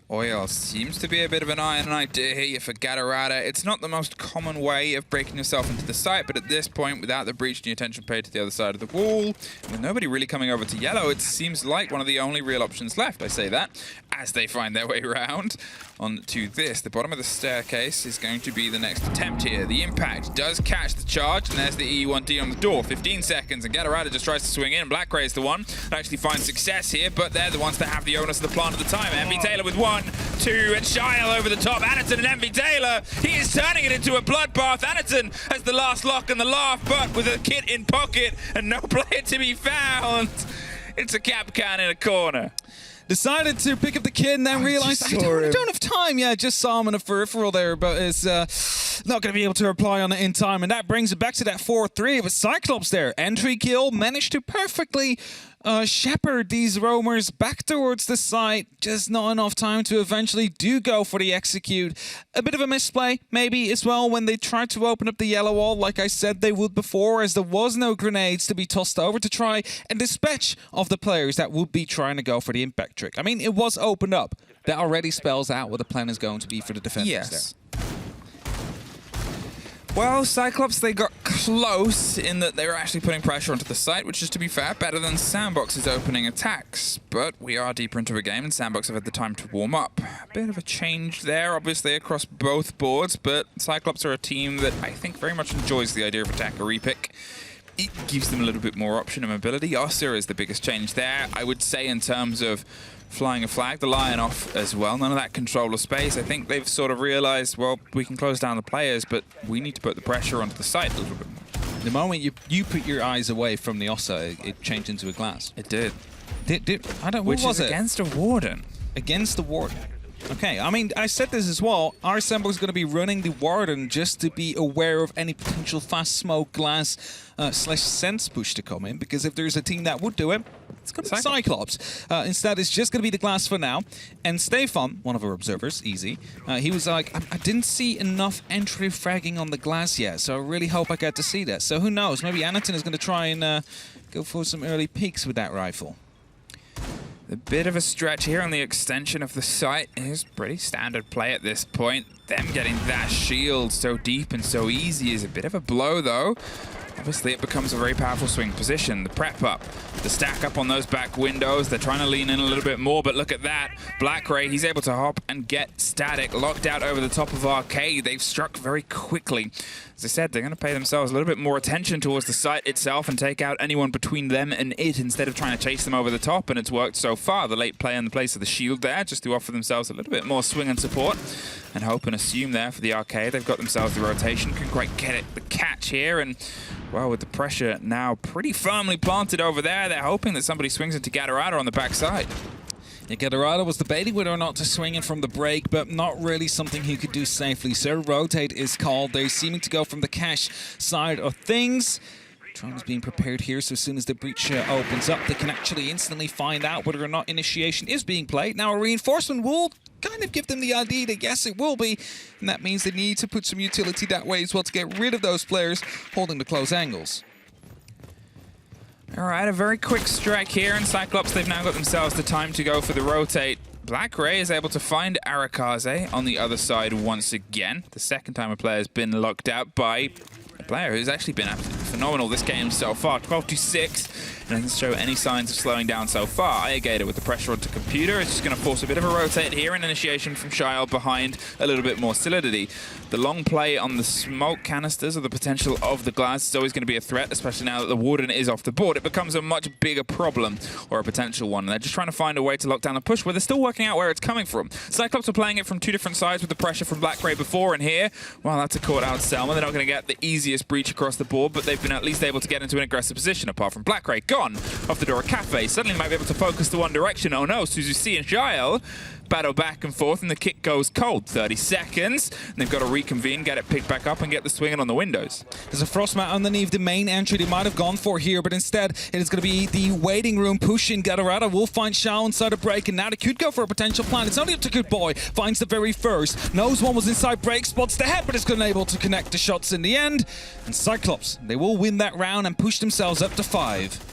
Oil seems to be a bit of an iron idea here for Gatorada. It's not the most common way of breaking yourself into the site, but at this point, without the breach and your attention paid to the other side of the wall, with nobody really coming over to yellow, it seems like one of the only real options left. I say that as they find their way around onto this. The bottom of the staircase is going to be the next attempt here. The impact does catch the charge, and there's the E1D on the door. 15 seconds, and Gatorada just tries to swing in. Black Ray is the one that actually finds success here, but they're the ones that have the onus of the plant at the time. Envy Taylor with 1, 2, and Shyle over the top. Anaton and Envy Taylor, he is turning it into a bloodbath. Anaton has the last lock and the laugh, but with a kit in pocket and no player to be found, it's a cap can in a corner. Decided to pick up the kid and then realized I don't have time. Yeah, just saw him in a peripheral there, but it's not going to be able to reply on it in time. And that brings it back to that 4-3 with Cyclops there. Entry kill, managed to perfectly shepherd these roamers back towards the site. Just not enough time to eventually do go for the execute. A bit of a misplay, maybe, as well, when they tried to open up the yellow wall, like I said they would before, as there was no grenades to be tossed over to try and dispatch of the players that would be trying to go for the impact trick. I mean, it was opened up. That already spells out what the plan is going to be for the defenders there. Well, Cyclops, they got close in that they were actually putting pressure onto the site, which is, to be fair, better than SANDBOX's opening attacks. But we are deeper into a game, and SANDBOX have had the time to warm up. A bit of a change there, obviously, across both boards, but Cyclops are a team that I think very much enjoys the idea of attacker repick. It gives them a little bit more option and mobility. Ossa is the biggest change there, I would say, in terms of flying a flag, the Lion off as well. None of that control of space. I think they've sort of realized, well, we can close down the players, but we need to put the pressure onto the site a little bit more. The moment you put your eyes away from the Ossa, it changed into a glass. It did. I don't. Which what was is it? Against a Warden. Against the Warden. Okay, I mean, I said this as well. Our SANDBOX is going to be running the Warden just to be aware of any potential fast smoke, glass, / sense push to come in, because if there's a team that would do it, it's going to be Cyclops. Instead, it's just going to be the glass for now. And Stefan, one of our observers, easy, he was like, I didn't see enough entry fragging on the glass yet, so I really hope I get to see that. So who knows? Maybe Anaton is going to try and go for some early peaks with that rifle. A bit of a stretch here on the extension of the site is pretty standard play at this point. Them getting that shield so deep and so easy is a bit of a blow, though. obviously it becomes a very powerful swing position. The prep up, the stack up on those back windows. They're trying to lean in a little bit more, but look at that. Blackray, he's able to hop and get Static locked out over the top of Arcade. They've struck very quickly. As I said, they're going to pay themselves a little bit more attention towards the site itself and take out anyone between them and it instead of trying to chase them over the top, and it's worked so far. The late play in the place of the shield there just to offer themselves a little bit more swing and support, and hope and assume there for the Arcade. They've got themselves the rotation, couldn't quite get it, the catch here, and well, with the pressure now pretty firmly planted over there, they're hoping that somebody swings into Gatorada on the backside. Yeah, Gatorada was debating whether or not to swing in from the break, but not really something he could do safely. So rotate is called. They're seeming to go from the cash side of things. Drone is being prepared here, so as soon as the breach opens up, they can actually instantly find out whether or not initiation is being played. Now, a reinforcement will kind of give them the idea that yes, it will be, and that means they need to put some utility that way as well to get rid of those players holding the close angles. All right, a very quick strike here, and Cyclops, they've now got themselves the time to go for the rotate. Blackray is able to find Arakaze on the other side once again. The second time a player has been locked out by a player who's actually been absolutely phenomenal this game so far. 12-6, and doesn't show any signs of slowing down so far. Ayagator with the pressure onto computer is just going to force a bit of a rotate here, and initiation from Shield behind a little bit more solidity. The long play on the smoke canisters or the potential of the glass is always going to be a threat, especially now that the Warden is off the board. It becomes a much bigger problem, or a potential one. And they're just trying to find a way to lock down the push where they're still working out where it's coming from. Cyclops are playing it from two different sides with the pressure from Blackray before, and here, well, that's a caught out Selma. They're not going to get the easiest breach across the board, but they've been at least able to get into an aggressive position, apart from Blackray. Gone off the door of Cafe. Suddenly might be able to focus to one direction. Oh no, Suzu C and Jael battle back and forth, and the kick goes cold. 30 seconds. And they've got to reconvene, get it picked back up, and get the swinging on the windows. There's a Frostmat underneath the main entry they might have gone for here, but instead it is going to be the waiting room pushing. Gatorada will find Shao inside a break, and now they could go for a potential plan. It's only up to Good Boy. Finds the very first. Knows one was inside break, spots the head, but is unable to connect the shots in the end. And Cyclops, they will win that round and push themselves up to 5.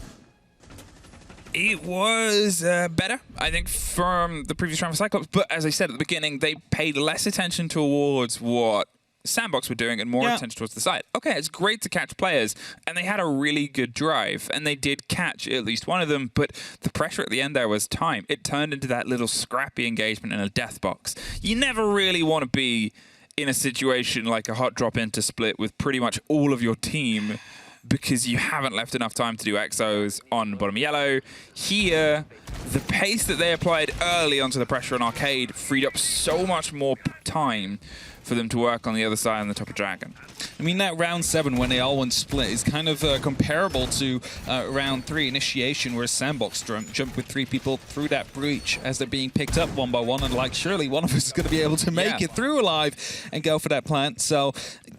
It was better, I think, from the previous round for Cyclops, but as I said at the beginning, they paid less attention towards what SANDBOX were doing and more attention towards the side. Okay, it's great to catch players, and they had a really good drive, and they did catch at least one of them, but the pressure at the end there was time. It turned into that little scrappy engagement in a death box. You never really want to be in a situation like a hot drop into split with pretty much all of your team, because you haven't left enough time to do exos on bottom yellow. Here, the pace that they applied early onto the pressure on Arcade freed up so much more time for them to work on the other side on the top of Dragon. I mean, that round 7 when they all went split is kind of comparable to round 3 initiation, where SANDBOX jumped with 3 people through that breach as they're being picked up one by one, and like surely one of us is going to be able to make it through alive and go for that plant. So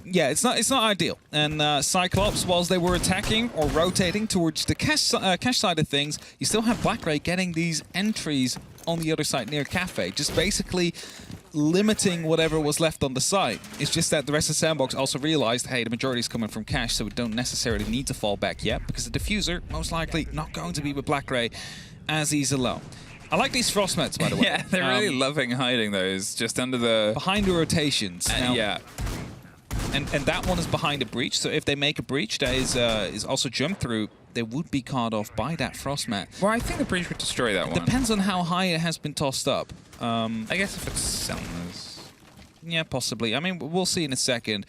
yeah, it's not ideal. And Cyclops, whilst they were attacking or rotating towards the cash side of things, you still have Blackray getting these entries on the other side near Cafe, just basically limiting whatever was left on the site. It's just that the rest of SANDBOX also realized, hey, the majority is coming from cash, so we don't necessarily need to fall back yet, because the diffuser most likely not going to be with Blackray as he's alone. I like these Frostmats, by the way. Yeah, they're really loving hiding those just under the... behind the rotations. Now, yeah. And that one is behind a breach, so if they make a breach that is also jumped through, they would be caught off by that Frostmat. Well, I think the breach would destroy that one. Depends on how high it has been tossed up. I guess if it's Selma's. Yeah, possibly. I mean, we'll see in a second.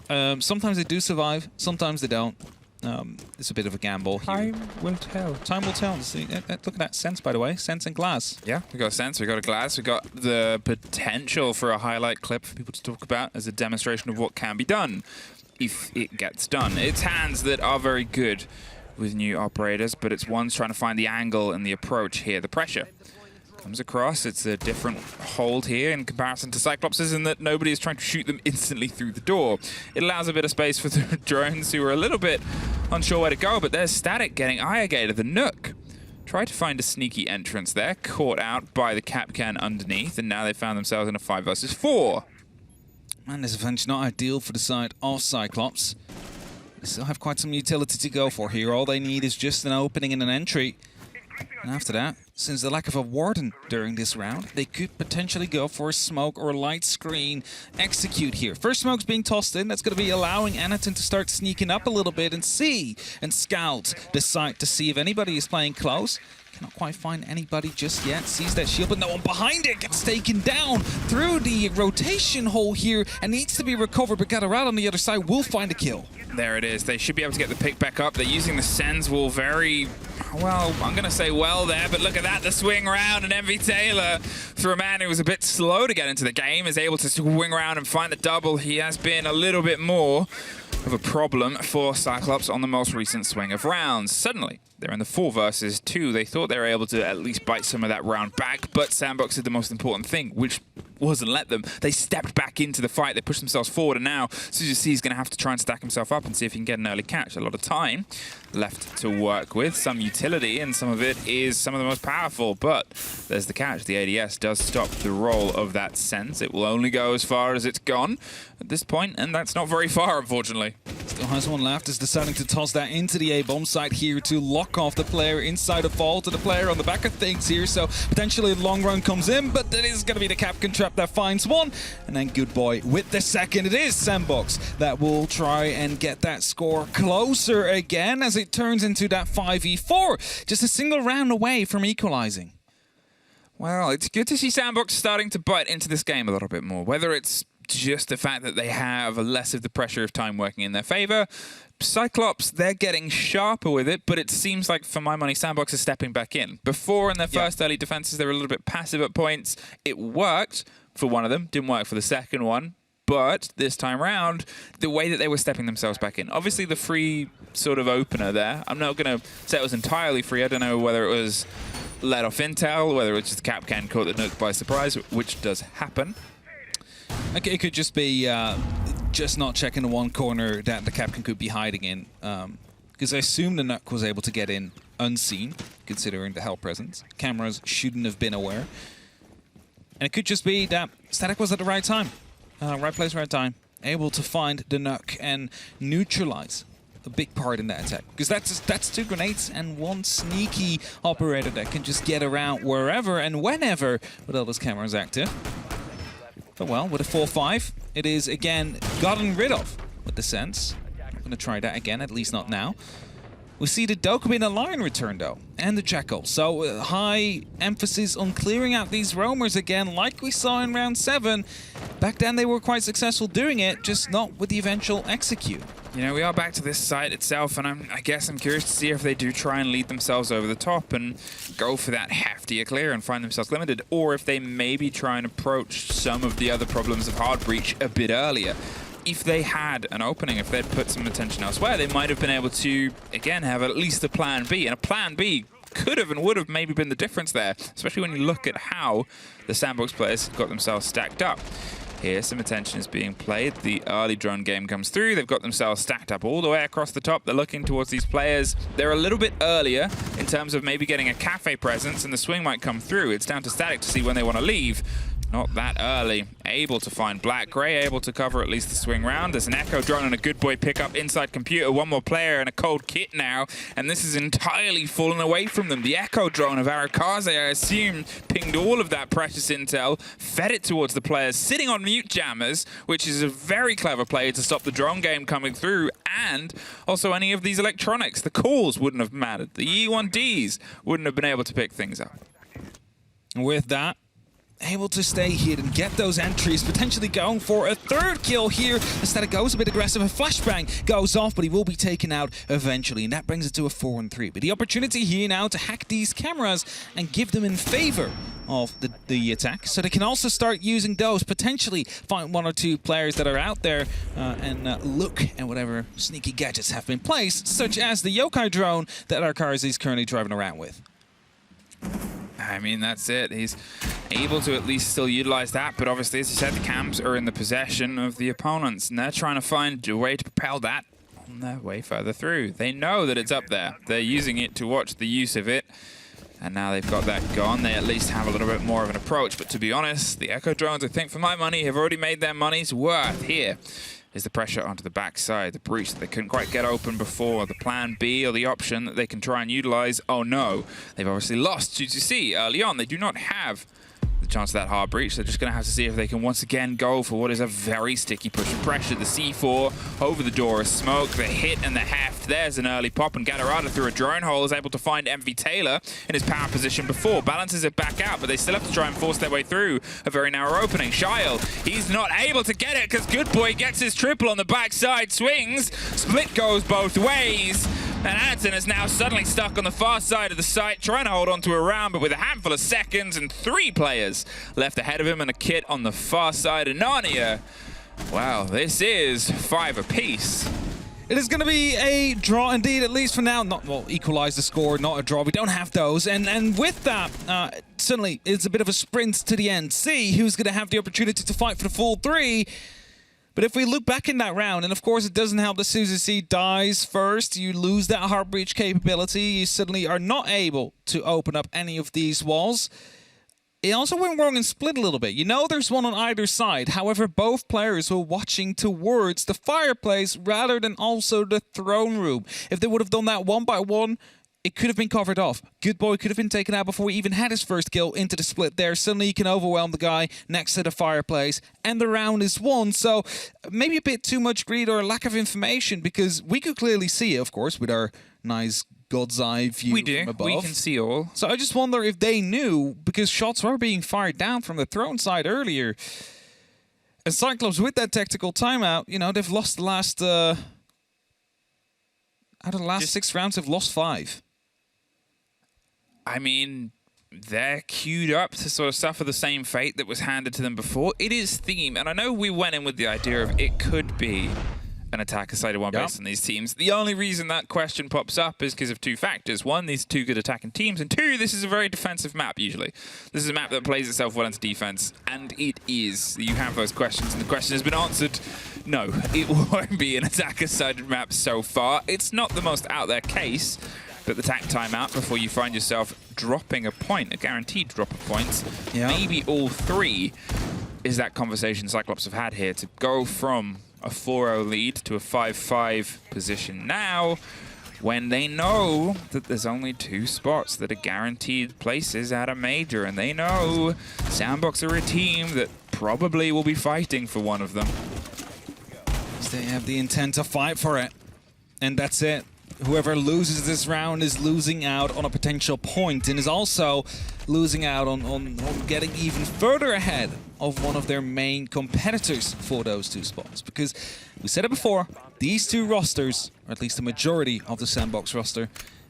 Sometimes they do survive, sometimes they don't. It's a bit of a gamble here. Time will tell. Time will tell. See, look at that Sense, by the way. Sense and Glass. Yeah, we got a Sense, we got a Glass, we got the potential for a highlight clip for people to talk about as a demonstration of what can be done if it gets done. It's hands that are very good with new operators, but it's ones trying to find the angle and the approach here. The pressure comes across. It's a different hold here in comparison to Cyclops's, in that nobody is trying to shoot them instantly through the door. It allows a bit of space for the drones, who are a little bit unsure where to go, but there's Static getting Ayagator, the Nook. Tried to find a sneaky entrance there, caught out by the Capcan underneath, and now they found themselves in a 5 versus 4. Man, this event's not ideal for the side of Cyclops. They still have quite some utility to go for here. All they need is just an opening and an entry. And after that, since the lack of a warden during this round, they could potentially go for a smoke or light screen execute here. First smoke's being tossed in. That's going to be allowing Anaton to start sneaking up a little bit and scout the site to see if anybody is playing close. Cannot quite find anybody just yet. Sees that shield, but no one behind it. Gets taken down through the rotation hole here and needs to be recovered, but Gataraad on the other side will find a kill. There it is. They should be able to get the pick back up. They're using the Sens wall very, well, I'm going to say well there, but look at that, the swing round, and MV Taylor, for a man who was a bit slow to get into the game, is able to swing around and find the double. He has been a little bit more of a problem for Cyclops on the most recent swing of rounds. Suddenly, they're in the 4 versus 2. They thought they were able to at least bite some of that round back, but SANDBOX did the most important thing, which wasn't let them. They stepped back into the fight. They pushed themselves forward, and now Suzy is going to have to try and stack himself up and see if he can get an early catch. A lot of time left to work with, some utility, and some of it is some of the most powerful, but there's the catch. The ADS does stop the roll of that Sense. It will only go as far as it's gone at this point, and that's not very far, unfortunately. Still has one left, is deciding to toss that into the A-bomb site here to lock off the player inside a fall to the player on the back of things here, so potentially a long run comes in, but that is going to be the Capcan trap that finds one, and then good boy with the second. It is SANDBOX that will try and get that score closer again as it turns into that 5v4, just a single round away from equalizing. Well, it's good to see SANDBOX starting to bite into this game a little bit more, whether it's just the fact that they have less of the pressure of time working in their favor. Cyclops, they're getting sharper with it, but it seems like, for my money, SANDBOX is stepping back in. Before, in their first early defenses, they were a little bit passive at points. It worked for one of them, didn't work for the second one. But this time round, the way that they were stepping themselves back in. Obviously, the free sort of opener there, I'm not going to say it was entirely free. I don't know whether it was let off intel, whether it was just Capcan caught the nuke by surprise, which does happen. Okay, it could just be just not checking the one corner that the Capcan could be hiding in. Because I assume the nuke was able to get in unseen, considering the hell presence. Cameras shouldn't have been aware. And it could just be that Static was at the right time. Right place, right time. Able to find the nuke and neutralize a big part in that attack. Because that's 2 grenades and 1 sneaky operator that can just get around wherever and whenever with all those cameras active. But well, with a 4-5, it is again gotten rid of with the Sense. I'm going to try that again, at least not now. We see the Dokkaebi and the Lion return though, and the Jackal. So high emphasis on clearing out these roamers again, like we saw in round 7. Back then they were quite successful doing it, just not with the eventual execute. You know, we are back to this site itself, and I guess I'm curious to see if they do try and lead themselves over the top and go for that heftier clear and find themselves limited, or if they maybe try and approach some of the other problems of hard breach a bit earlier. If they had an opening, if they'd put some attention elsewhere, they might have been able to, again, have at least a plan B. And a plan B could have and would have maybe been the difference there, especially when you look at how the SANDBOX players got themselves stacked up. Here, some attention is being played. The early drone game comes through. They've got themselves stacked up all the way across the top. They're looking towards these players. They're a little bit earlier in terms of maybe getting a cafe presence, and the swing might come through. It's down to Static to see when they want to leave. Not that early. Able to find Black. Gray able to cover at least the swing round. There's an Echo drone and a good boy pickup inside computer. One more player and a cold kit now. And this is entirely fallen away from them. The Echo drone of Arakaze, I assume, pinged all of that precious intel, fed it towards the players, sitting on mute jammers, which is a very clever play to stop the drone game coming through. And also any of these electronics. The calls wouldn't have mattered. The E1Ds wouldn't have been able to pick things up. With that, able to stay here and get those entries, potentially going for a 3rd kill here. Instead it goes a bit aggressive, a flashbang goes off, but he will be taken out eventually, and that brings it to a 4-3. But the opportunity here now to hack these cameras and give them in favor of the attack, so they can also start using those, potentially find 1 or 2 players that are out there and look at whatever sneaky gadgets have been placed, such as the Yokai drone that Arakaze is currently driving around with. I mean, that's it. He's able to at least still utilize that, but obviously, as you said, the cams are in the possession of the opponents, and they're trying to find a way to propel that on their way further through. They know that it's up there. They're using it to watch the use of it, and now they've got that gone. They at least have a little bit more of an approach, but to be honest, the Echo drones, I think, for my money, have already made their money's worth here. is the pressure onto the backside. The breach that they couldn't quite get open before. The plan B, or the option that they can try and utilize. Oh no, they've obviously lost 2-2C early on. They do not have the chance of that hard breach. They're just going to have to see if they can once again go for what is a very sticky push and pressure. The C4 over the door of smoke, the hit and the heft. There's an early pop, and Galarada through a drone hole is able to find MV Taylor in his power position before. Balances it back out, but they still have to try and force their way through a very narrow opening. Shyle, he's not able to get it because Good Boy gets his triple on the backside, swings. Split goes both ways. And Anton is now suddenly stuck on the far side of the site, trying to hold on to a round, but with a handful of seconds and 3 players left ahead of him and a kit on the far side of Narnia. Wow, this is 5 apiece. It is going to be a draw indeed, at least for now. Not, well, equalize the score, not a draw. We don't have those. And with that, suddenly it's a bit of a sprint to the end. See who's going to have the opportunity to fight for the full 3. But if we look back in that round, and of course it doesn't help that Suzy dies first, you lose that hard breach capability, you suddenly are not able to open up any of these walls. It also went wrong in split a little bit. You know there's one on either side, however both players were watching towards the fireplace rather than also the throne room. If they would have done that one by one, it could have been covered off. Good Boy could have been taken out before he even had his first kill into the split there. Suddenly you can overwhelm the guy next to the fireplace and the round is won. So maybe a bit too much greed or lack of information, because we could clearly see it, of course, with our nice God's eye view from above. We can see all. So I just wonder if they knew, because shots were being fired down from the throne side earlier. And Cyclops, with that tactical timeout, you know, they've lost the last... out of the last 6 rounds, they've lost 5. I mean, they're queued up to sort of suffer the same fate that was handed to them before. It is theme, and I know we went in with the idea of it could be an attacker-sided one based on these teams. The only reason that question pops up is because of 2 factors. 1, these 2 good attacking teams, and 2, this is a very defensive map, usually. This is a map that plays itself well into defense, and it is. You have those questions, and the question has been answered. No, it won't be an attacker-sided map so far. It's not the most out-there case, but the tack timeout before you find yourself dropping a point, a guaranteed drop of points, maybe all 3, is that conversation Cyclops have had here to go from a 4-0 lead to a 5-5 position now, when they know that there's only 2 spots that are guaranteed places at a major, and they know SANDBOX are a team that probably will be fighting for one of them. They have the intent to fight for it, and that's it. Whoever loses this round is losing out on a potential point, and is also losing out on getting even further ahead of one of their main competitors for those 2 spots. Because we said it before, these 2 rosters, or at least the majority of the SANDBOX roster,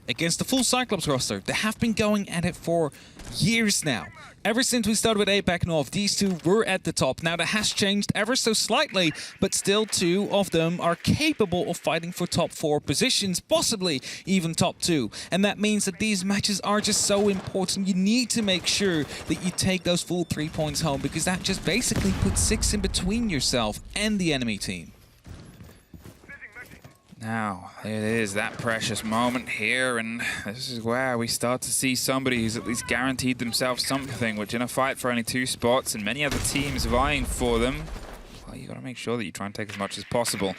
against the full Cyclops roster, they have been going at it for years now. Ever since we started with APAC North, these 2 were at the top. Now that has changed ever so slightly, but still 2 of them are capable of fighting for top 4 positions, possibly even top 2. And that means that these matches are just so important. You need to make sure that you take those full 3 points home, because that just basically puts 6 in between yourself and the enemy team. Now, it is that precious moment here, and this is where we start to see somebody who's at least guaranteed themselves something, which in a fight for only 2 spots and many other teams vying for them, well, you got to make sure that you try and take as much as possible.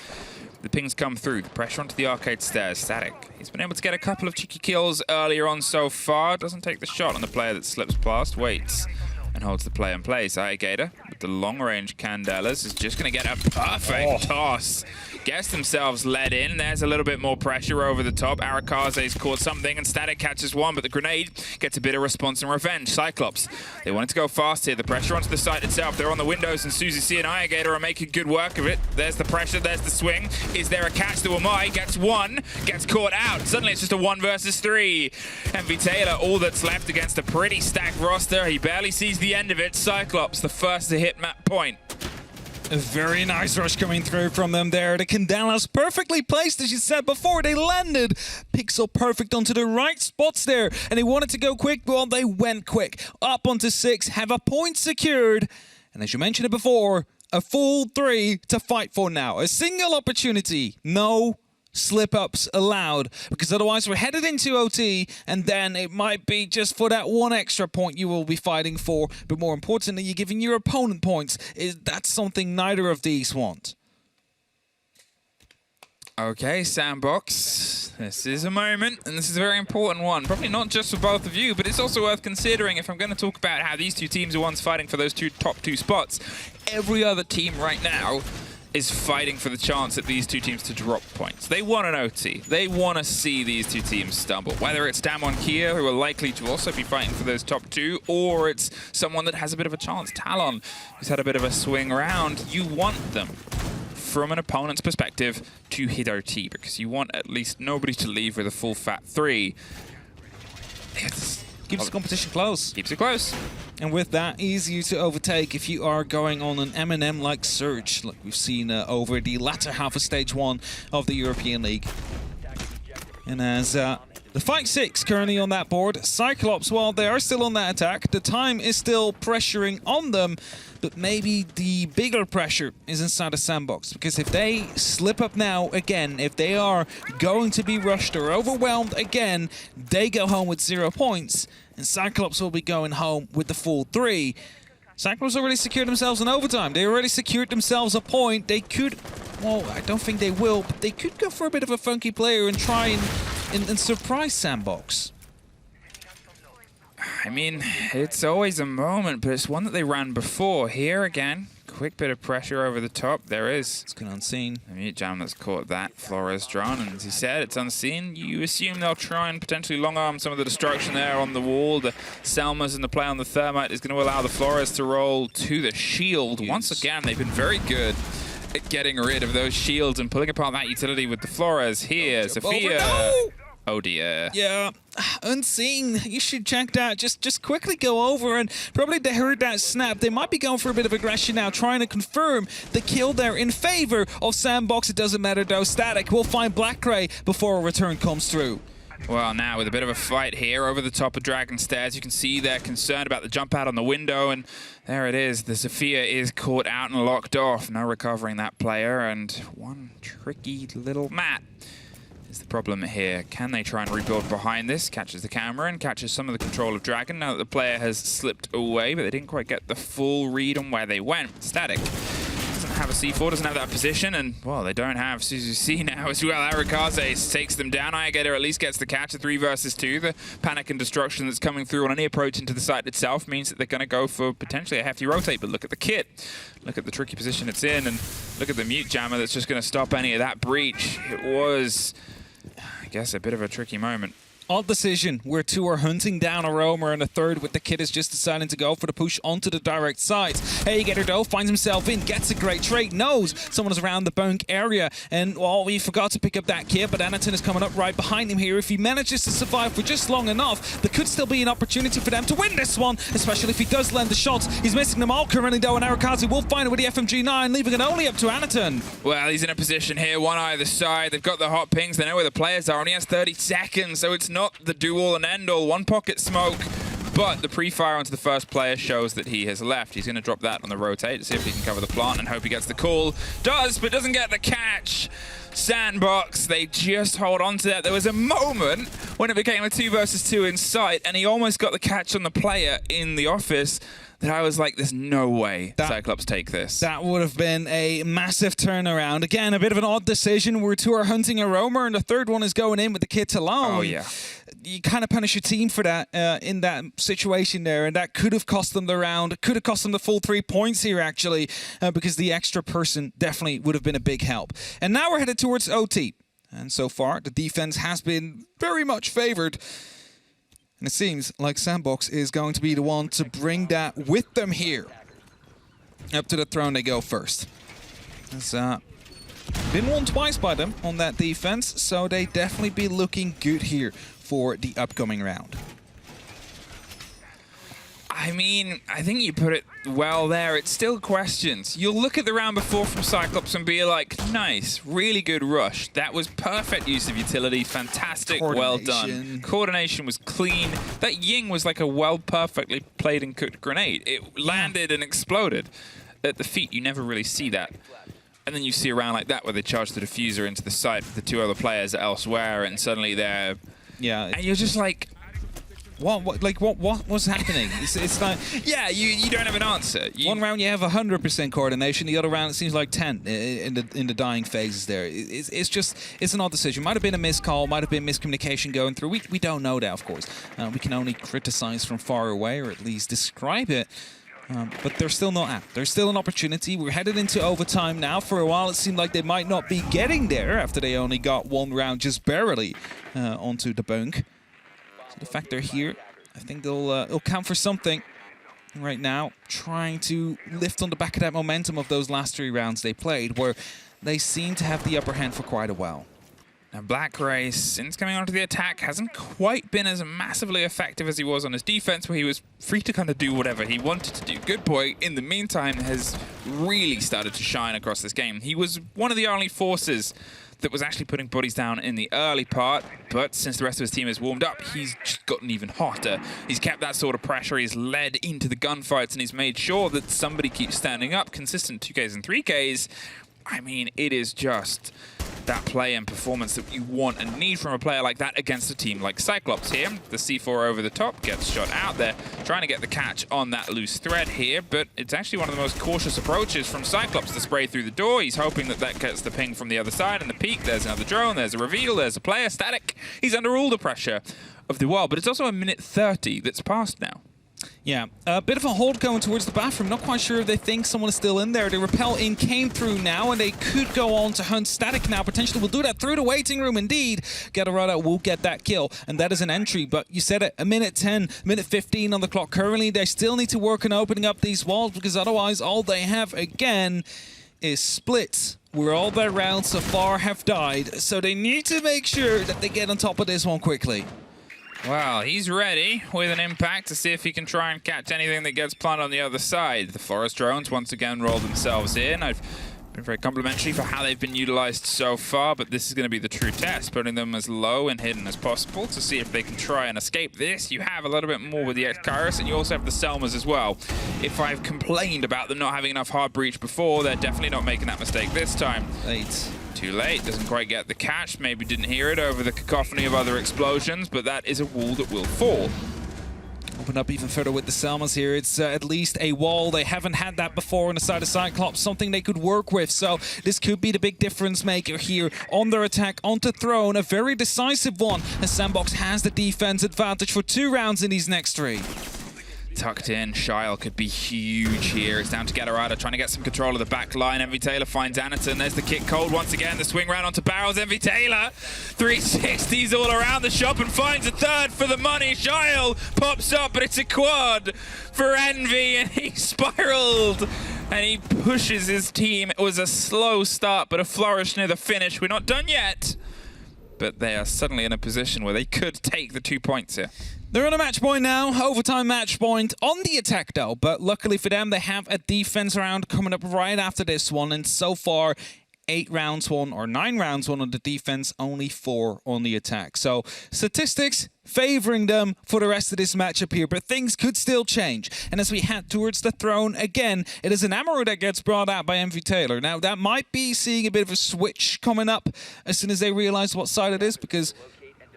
The pings come through, the pressure onto the arcade stairs. Static, he's been able to get a couple of cheeky kills earlier on so far. Doesn't take the shot on the player that slips past, waits, and holds the play in place. Gator, with the long-range Candelas, is just going to get a perfect toss. Gets themselves led in. There's a little bit more pressure over the top. Arakaze's caught something, and Static catches one, but the grenade gets a bit of response and revenge. Cyclops, they wanted to go fast here. The pressure onto the site itself. They're on the windows, and Suzy C and Gator are making good work of it. There's the pressure. There's the swing. Is there a catch to Amai? Gets one. Gets caught out. Suddenly, it's just a 1 versus 3. MV Taylor, all that's left against a pretty stacked roster. He barely sees the end of it. Cyclops, the first to hit map point. A very nice rush coming through from them there. The Candelas perfectly placed, as you said before. They landed pixel perfect onto the right spots there. And they wanted to go quick. Well, they went quick. Up onto 6, have a point secured. And as you mentioned it before, a full 3 to fight for now. A single opportunity. No slip-ups allowed, because otherwise we're headed into OT, and then it might be just for that 1 extra point you will be fighting for, but more importantly, you're giving your opponent points. That's something neither of these want. Okay, SANDBOX, this is a moment, and this is a very important one. Probably not just for both of you, but it's also worth considering if I'm going to talk about how these two teams are ones fighting for those top two spots. Every other team right now is fighting for the chance at these two teams to drop points. They want an OT. They want to see these two teams stumble. Whether it's Damwon Kia, who are likely to also be fighting for those top two, or it's someone that has a bit of a chance, Talon, who's had a bit of a swing round. You want them, from an opponent's perspective, to hit OT, because you want at least nobody to leave with a full fat 3. Keeps the competition close. Keeps it close. And with that, easier to overtake if you are going on an M&M-like surge, like we've seen over the latter half of Stage 1 of the European League. And as the Fight 6 currently on that board, Cyclops, while they are still on that attack, the time is still pressuring on them, but maybe the bigger pressure is inside of SANDBOX, because if they slip up now again, if they are going to be rushed or overwhelmed again, they go home with 0 points, and Cyclops will be going home with the full 3. Cyclops already secured themselves an overtime. They already secured themselves a point. They could, well, I don't think they will, but they could go for a bit of a funky player and try and surprise SANDBOX. I mean, it's always a moment, but it's one that they ran before. Here again, quick bit of pressure over the top. There is. It's gone unseen. The mute jam that's caught that Flores drone, and as he said, it's unseen. You assume they'll try and potentially long arm some of the destruction there on the wall. The Selmas and the play on the Thermite is going to allow the Flores to roll to the shield. Yes. Once again, they've been very good at getting rid of those shields and pulling apart that utility with the Flores here. Sophia. No! Oh dear. Yeah, unseen. You should check that. Just quickly go over, and probably they heard that snap. They might be going for a bit of aggression now, trying to confirm the kill there in favor of SANDBOX. It doesn't matter though. Static will find Black Gray before a return comes through. Well, now with a bit of a fight here over the top of Dragon Stairs, you can see they're concerned about the jump out on the window, and there it is. The Sophia is caught out and locked off. No recovering that player, and one tricky little Matt is the problem here. Can they try and rebuild behind this? Catches the camera and catches some of the control of Dragon now that the player has slipped away, but they didn't quite get the full read on where they went. Static doesn't have a C4, doesn't have that position, and, well, they don't have Suzu C now as well. Arikaze takes them down. Iagetter at least gets the catch, a 3 versus 2. The panic and destruction that's coming through on any approach into the site itself means that they're going to go for potentially a hefty rotate, but look at the kit. Look at the tricky position it's in, and look at the mute jammer that's just going to stop any of that breach. It was, I guess, a bit of a tricky moment. Odd decision where two are hunting down a roamer, and a third with the kid is just deciding to go for the push onto the direct side. Iagetter though finds himself in, gets a great trade, knows someone is around the bunk area, and well, we forgot to pick up that kid, but Anaton is coming up right behind him here. If he manages to survive for just long enough, there could still be an opportunity for them to win this one, especially if he does land the shots. He's missing them all currently though, and Arikaze will find it with the FMG9, leaving it only up to Anaton. Well, he's in a position here, one either side. They've got the hot pings, they know where the players are, and he has 30 seconds, so it's not the do-all and end-all. One pocket smoke, but the pre-fire onto the first player shows that he has left. He's going to drop that on the rotate to see if he can cover the plant and hope he gets the call. Does, but doesn't get the catch. SANDBOX, they just hold on to that. There was a moment when it became a 2 versus 2 in sight, and he almost got the catch on the player in the office, that I was like, there's no way Cyclops take this. That would have been a massive turnaround. Again, a bit of an odd decision where two are hunting a roamer and the third one is going in with the kits alone. Oh, yeah. You kind of punish your team for that in that situation there, and that could have cost them the round, could have cost them the full 3 points here, actually, because the extra person definitely would have been a big help. And now we're headed towards OT. And so far, the defense has been very much favored. And it seems like SANDBOX is going to be the one to bring that with them here. Up to the throne they go first. It's been won twice by them on that defense, so they definitely be looking good here for the upcoming round. I mean, I think you put it well there. It's still questions. You'll look at the round before from Cyclops and be like, nice, really good rush. That was perfect use of utility, fantastic, well done. Coordination was clean. That Ying was like a perfectly played and cooked grenade. It landed and exploded. At the feet, you never really see that. And then you see a round like that where they charge the diffuser into the site with the two other players elsewhere, and suddenly they're... Yeah. And you're just like... What was happening? It's like, yeah, you don't have an answer. One round you have 100% coordination, the other round it seems like 10 in the dying phases there. It's an odd decision. Might have been a missed call, might have been miscommunication going through. We don't know that, of course. We can only criticize from far away, or at least describe it. But they're still not out. There's still an opportunity. We're headed into overtime now. For a while, it seemed like they might not be getting there after they only got one round just barely onto the bunk. So the fact they're here, I think they'll count for something right now. Trying to lift on the back of that momentum of those last 3 rounds they played, where they seem to have the upper hand for quite a while. Now, Black Ray, since coming onto the attack, hasn't quite been as massively effective as he was on his defense, where he was free to kind of do whatever he wanted to do. Good Boy, in the meantime, has really started to shine across this game. He was one of the only forces that was actually putting bodies down in the early part, but since the rest of his team has warmed up, he's just gotten even hotter. He's kept that sort of pressure, he's led into the gunfights, and he's made sure that somebody keeps standing up. Consistent 2Ks and 3Ks. I mean, it is just that play and performance that you want and need from a player like that against a team like Cyclops here. The C4 over the top gets shot out there, trying to get the catch on that loose thread here, but it's actually one of the most cautious approaches from Cyclops to spray through the door. He's hoping that that gets the ping from the other side, and the peek, there's another drone, there's a reveal, there's a player, static. He's under all the pressure of the world, but it's also a minute 30 that's passed now. Yeah, a bit of a hold going towards the bathroom. Not quite sure if they think someone is still in there. The repel in came through now, and they could go on to hunt static now. Potentially will do that through the waiting room indeed. Gatorada will get that kill, and that is an entry. But you said it, a minute 10, minute 15 on the clock currently. They still need to work on opening up these walls, because otherwise all they have again is splits, where all their rounds so far have died. So they need to make sure that they get on top of this one quickly. Well, he's ready with an impact to see if he can try and catch anything that gets planted on the other side. The forest drones once again roll themselves in. I've been very complimentary for how they've been utilized so far, but this is going to be the true test, putting them as low and hidden as possible to see if they can try and escape this. You have a little bit more with the X-Kairos, and you also have the Selmas as well. If I've complained about them not having enough hard breach before, they're definitely not making that mistake this time. Too late, doesn't quite get the catch, maybe didn't hear it over the cacophony of other explosions, but that is a wall that will fall. Open up even further with the Selmas here. It's at least a wall. They haven't had that before on the side of Cyclops, something they could work with. So this could be the big difference maker here on their attack onto Throne. A very decisive one, as SANDBOX has the defense advantage for 2 rounds in these next 3. Tucked in, Shyle could be huge here. It's down to Gatorada trying to get some control of the back line. Envy Taylor finds Anaton. There's the kick cold once again. The swing round onto Barrels. Envy Taylor 360s all around the shop and finds a third for the money. Shyle pops up, but it's a quad for Envy, and he spiraled and he pushes his team. It was a slow start, but a flourish near the finish. We're not done yet, but they are suddenly in a position where they could take the 2 points here. They're on a match point now, overtime match point on the attack though, but luckily for them, they have a defense round coming up right after this one, and so far, 8 rounds won, or 9 rounds won on the defense, only 4 on the attack. So, statistics favoring them for the rest of this matchup here, but things could still change. And as we head towards the Throne again, it is an Amaru that gets brought out by Envy Taylor. Now, that might be seeing a bit of a switch coming up as soon as they realize what side it is, because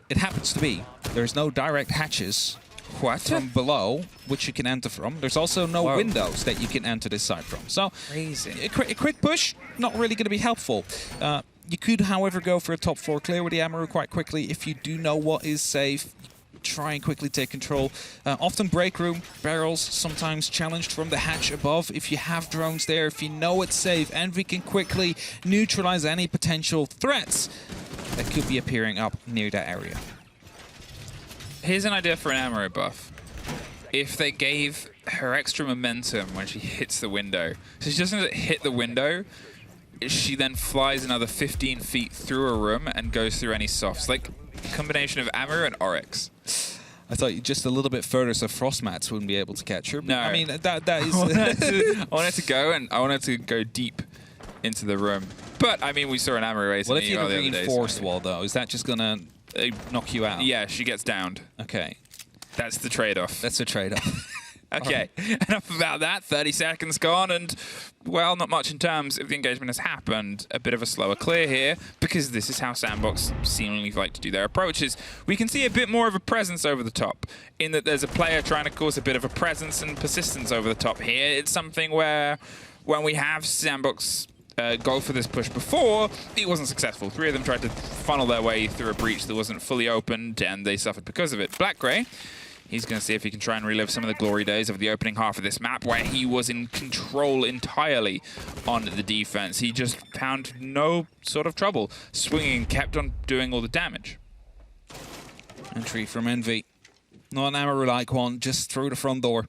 it happens to be there's no direct hatches from below which you can enter from. There's also no windows that you can enter this side from. So crazy. A quick push, not really going to be helpful. You could, however, go for a top floor clear with the Amaru quite quickly if you do know what is safe. Try and quickly take control. Often break room, barrels, sometimes challenged from the hatch above. If you have drones there, if you know it's safe, Envy can quickly neutralize any potential threats that could be appearing up near that area. Here's an idea for an Amaru buff. If they gave her extra momentum when she hits the window, so she doesn't hit the window, she then flies another 15 feet through a room and goes through any softs. Like a combination of Amaru and Oryx. I thought just a little bit further so Frostmats wouldn't be able to catch her. No. I mean, that is... I wanted to go deep into the room. But, I mean, we saw an Amaru race. What if you have a the reinforced wall, though? Is that just going to knock you out? Yeah, she gets downed. Okay. That's the trade-off. That's a trade-off. Okay, enough about that. 30 seconds gone, and, well, not much in terms of the engagement has happened. A bit of a slower clear here, because this is how SANDBOX seemingly like to do their approaches. We can see a bit more of a presence over the top, in that there's a player trying to cause a bit of a presence and persistence over the top here. It's something where, when we have SANDBOX go for this push before, it wasn't successful. 3 of them tried to funnel their way through a breach that wasn't fully opened, and they suffered because of it. BlackGray, he's going to see if he can try and relive some of the glory days of the opening half of this map, where he was in control entirely on the defense. He just found no sort of trouble. Swinging, kept on doing all the damage. Entry from Envy. Not an Amaru-like one, just through the front door.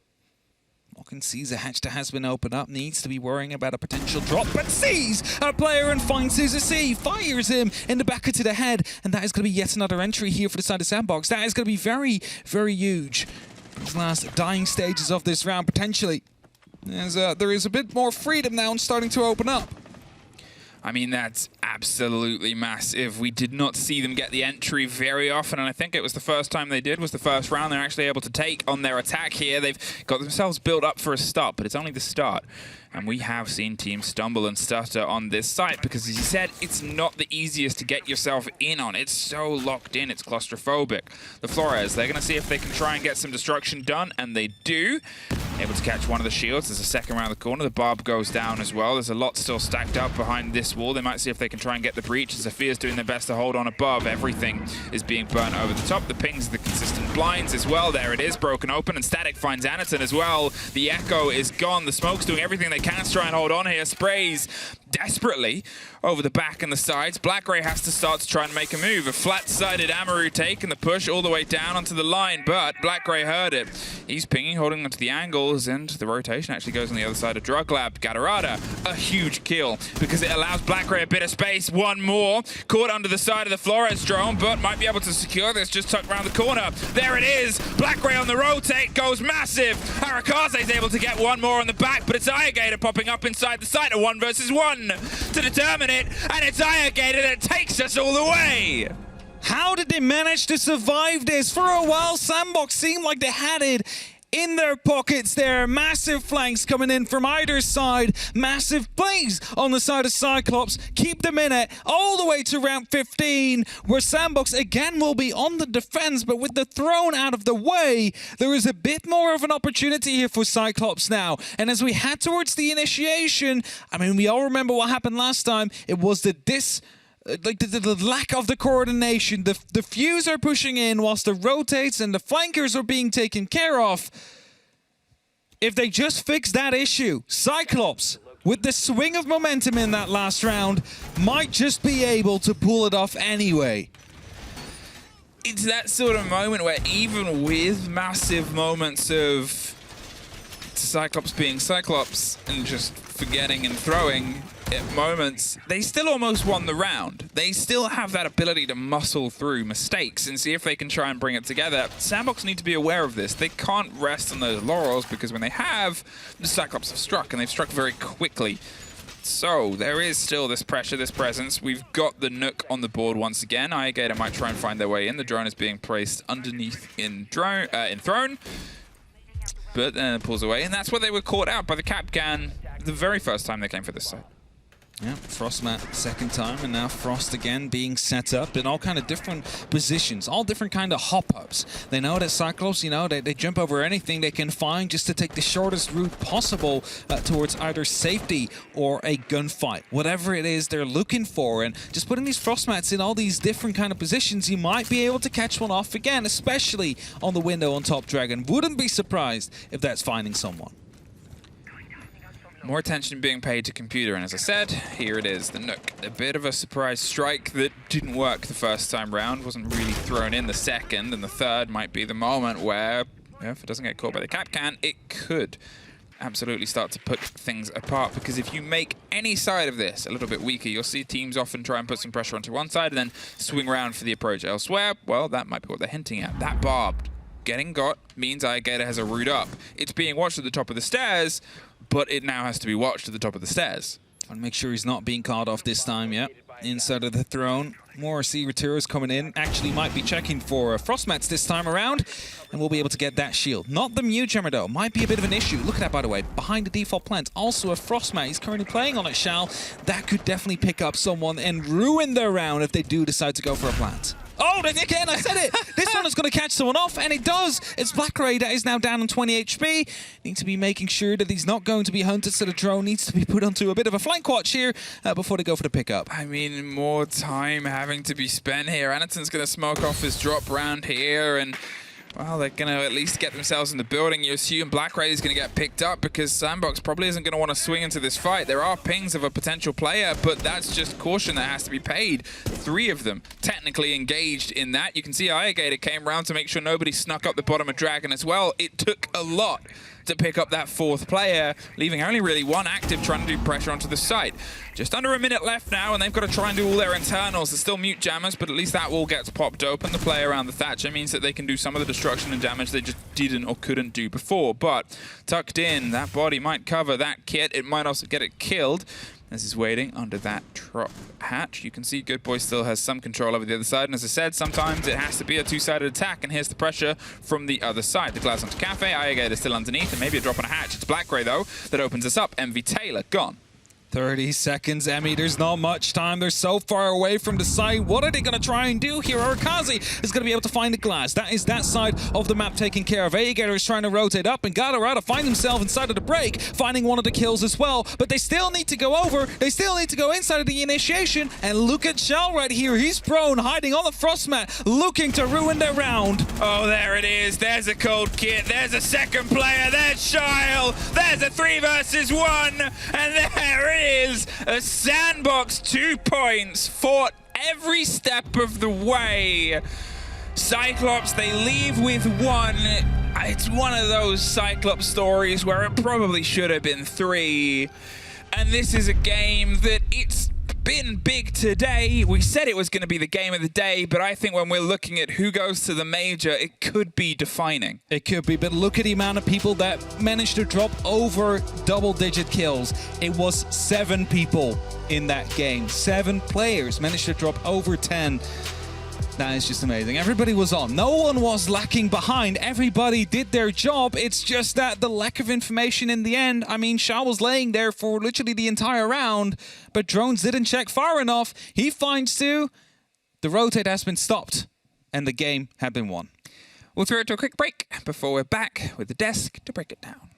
Walken sees a hatch that has been opened up, needs to be worrying about a potential drop, but sees a player and finds Suzuki, fires him in the back to the head, and that is going to be yet another entry here for the side of SANDBOX. That is going to be very, very huge. These last dying stages of this round, potentially. There is a bit more freedom now and starting to open up. I mean, that's absolutely massive. We did not see them get the entry very often, and I think it was the first time they did, was the first round they're actually able to take on their attack here. They've got themselves built up for a start, but it's only the start. And we have seen teams stumble and stutter on this site because, as you said, it's not the easiest to get yourself in on. It's so locked in, it's claustrophobic. The Flores, they're going to see if they can try and get some destruction done, and they do. Able to catch one of the shields. There's a second around the corner. The barb goes down as well. There's a lot still stacked up behind this wall. They might see if they can try and get the breach. Sophia's doing their best to hold on above. Everything is being burnt over the top. The pings, the consistent blinds as well. There it is, broken open, and Static finds Anaton as well. The Echo is gone. The Smoke's doing everything they can to try and hold on here. Sprays desperately over the back and the sides. BlackGray has to start to try and make a move. A flat-sided Amaru take and the push all the way down onto the line, but BlackGray heard it. He's pinging, holding onto the angles, and the rotation actually goes on the other side of Drug Lab. Gatorada, a huge kill, because it allows BlackGray a bit of space. One more, caught under the side of the Flores drone, but might be able to secure this, just tucked around the corner. There it is, BlackGray on the rotate, goes massive. Harakaze's able to get one more on the back, but it's Gator popping up inside the site, a 1 versus 1 to determine it, and it's Gator that takes us all the way. How did they manage to survive this? For a while, SANDBOX seemed like they had it in their pockets there. Massive flanks coming in from either side. Massive plays on the side of Cyclops. Keep them in it all the way to round 15, where SANDBOX again will be on the defense, but with the throne out of the way, there is a bit more of an opportunity here for Cyclops now. And as we head towards the initiation, I mean, we all remember what happened last time. It was the lack of the coordination. The Fuse are pushing in whilst the rotates and the flankers are being taken care of. If they just fix that issue, Cyclops, with the swing of momentum in that last round, might just be able to pull it off anyway. It's that sort of moment where even with massive moments of Cyclops being Cyclops and just forgetting and throwing at moments, they still almost won the round. They still have that ability to muscle through mistakes and see if they can try and bring it together. SANDBOX need to be aware of this. They can't rest on those laurels, because when they have, the Cyclops have struck, and they've struck very quickly. So there is still this pressure, this presence. We've got the Nook on the board once again. Gator might try and find their way in. The drone is being placed underneath in Throne, but then it pulls away, and that's where they were caught out by the Capcan the very first time they came for this site. Yeah, Frostmat second time, and now Frost again being set up in all kind of different positions, all different kind of hop-ups. They know that Cyclops, you know, they jump over anything they can find just to take the shortest route possible towards either safety or a gunfight. Whatever it is they're looking for, and just putting these Frostmats in all these different kind of positions, you might be able to catch one off again, especially on the window on Top Dragon. Wouldn't be surprised if that's finding someone. More attention being paid to computer, and as I said, here it is, the Nook. A bit of a surprise strike that didn't work the first time round, wasn't really thrown in the second, and the third might be the moment where, if it doesn't get caught by the Capcan, it could absolutely start to put things apart, because if you make any side of this a little bit weaker, you'll see teams often try and put some pressure onto one side and then swing around for the approach elsewhere. Well, that might be what they're hinting at. That barb getting got means Gator has a route up. It's being watched at the top of the stairs, but it now has to be watched at the top of the stairs. Want to make sure he's not being caught off this time, yeah. Inside of the throne. More Returers coming in. Actually might be checking for Frostmats this time around. And we'll be able to get that shield. Not the Mew Jammer though. Might be a bit of an issue. Look at that, by the way. Behind the default plant. Also a Frostmat. He's currently playing on it, Shao. That could definitely pick up someone and ruin their round if they do decide to go for a plant. Oh, again, I said it! This one is going to catch someone off, and it does! It's Black Ray that is now down on 20 HP. Need to be making sure that he's not going to be hunted, so the drone needs to be put onto a bit of a flank watch here before they go for the pickup. I mean, more time having to be spent here. Anderton's going to smoke off his drop round here, and well, they're going to at least get themselves in the building. You assume Black Ray is going to get picked up because SANDBOX probably isn't going to want to swing into this fight. There are pings of a potential player, but that's just caution that has to be paid. 3 of them technically engaged in that. You can see Gator came around to make sure nobody snuck up the bottom of Dragon as well. It took a lot to pick up that 4th player, leaving only really 1 active trying to do pressure onto the site. Just under a minute left now, and they've got to try and do all their internals. There's still mute jammers, but at least that wall gets popped open. The play around the Thatcher means that they can do some of the destruction and damage they just didn't or couldn't do before. But tucked in, that body might cover that kit. It might also get it killed. As he's waiting under that drop hatch. You can see Good Boy still has some control over the other side. And as I said, sometimes it has to be a 2-sided attack. And here's the pressure from the other side. The glass onto Cafe. Ayagate is still underneath. And maybe a drop on a hatch. It's Black Ray, though, that opens us up. MV Taylor gone. 30 seconds, Emmy. There's not much time. They're so far away from the site. What are they going to try and do here? Orikaze is going to be able to find the glass. That is that side of the map taken care of. Aegator is trying to rotate up, and Gatorada find himself inside of the break, finding one of the kills as well. But they still need to go over. They still need to go inside of the initiation. And look at Shell right here. He's prone, hiding on the Frostmat, looking to ruin their round. Oh, there it is. There's a cold kit. There's a second player. There's Shile. There's a 3 versus 1. And there it is. A SANDBOX 2 points, fought every step of the way. Cyclops, they leave with 1. It's one of those Cyclops stories where it probably should have been 3. And this is a game that it's been big today. We said it was going to be the game of the day, but I think when we're looking at who goes to the major, it could be defining. It could be, but look at the amount of people that managed to drop over double-digit kills. It was 7 people in that game. 7 players managed to drop over 10. That is just amazing. Everybody was on. No one was lacking behind. Everybody did their job. It's just that the lack of information in the end. I mean, Shao was laying there for literally the entire round, but drones didn't check far enough. He finds 2. The rotate has been stopped, and the game had been won. We'll throw it to a quick break before we're back with the desk to break it down.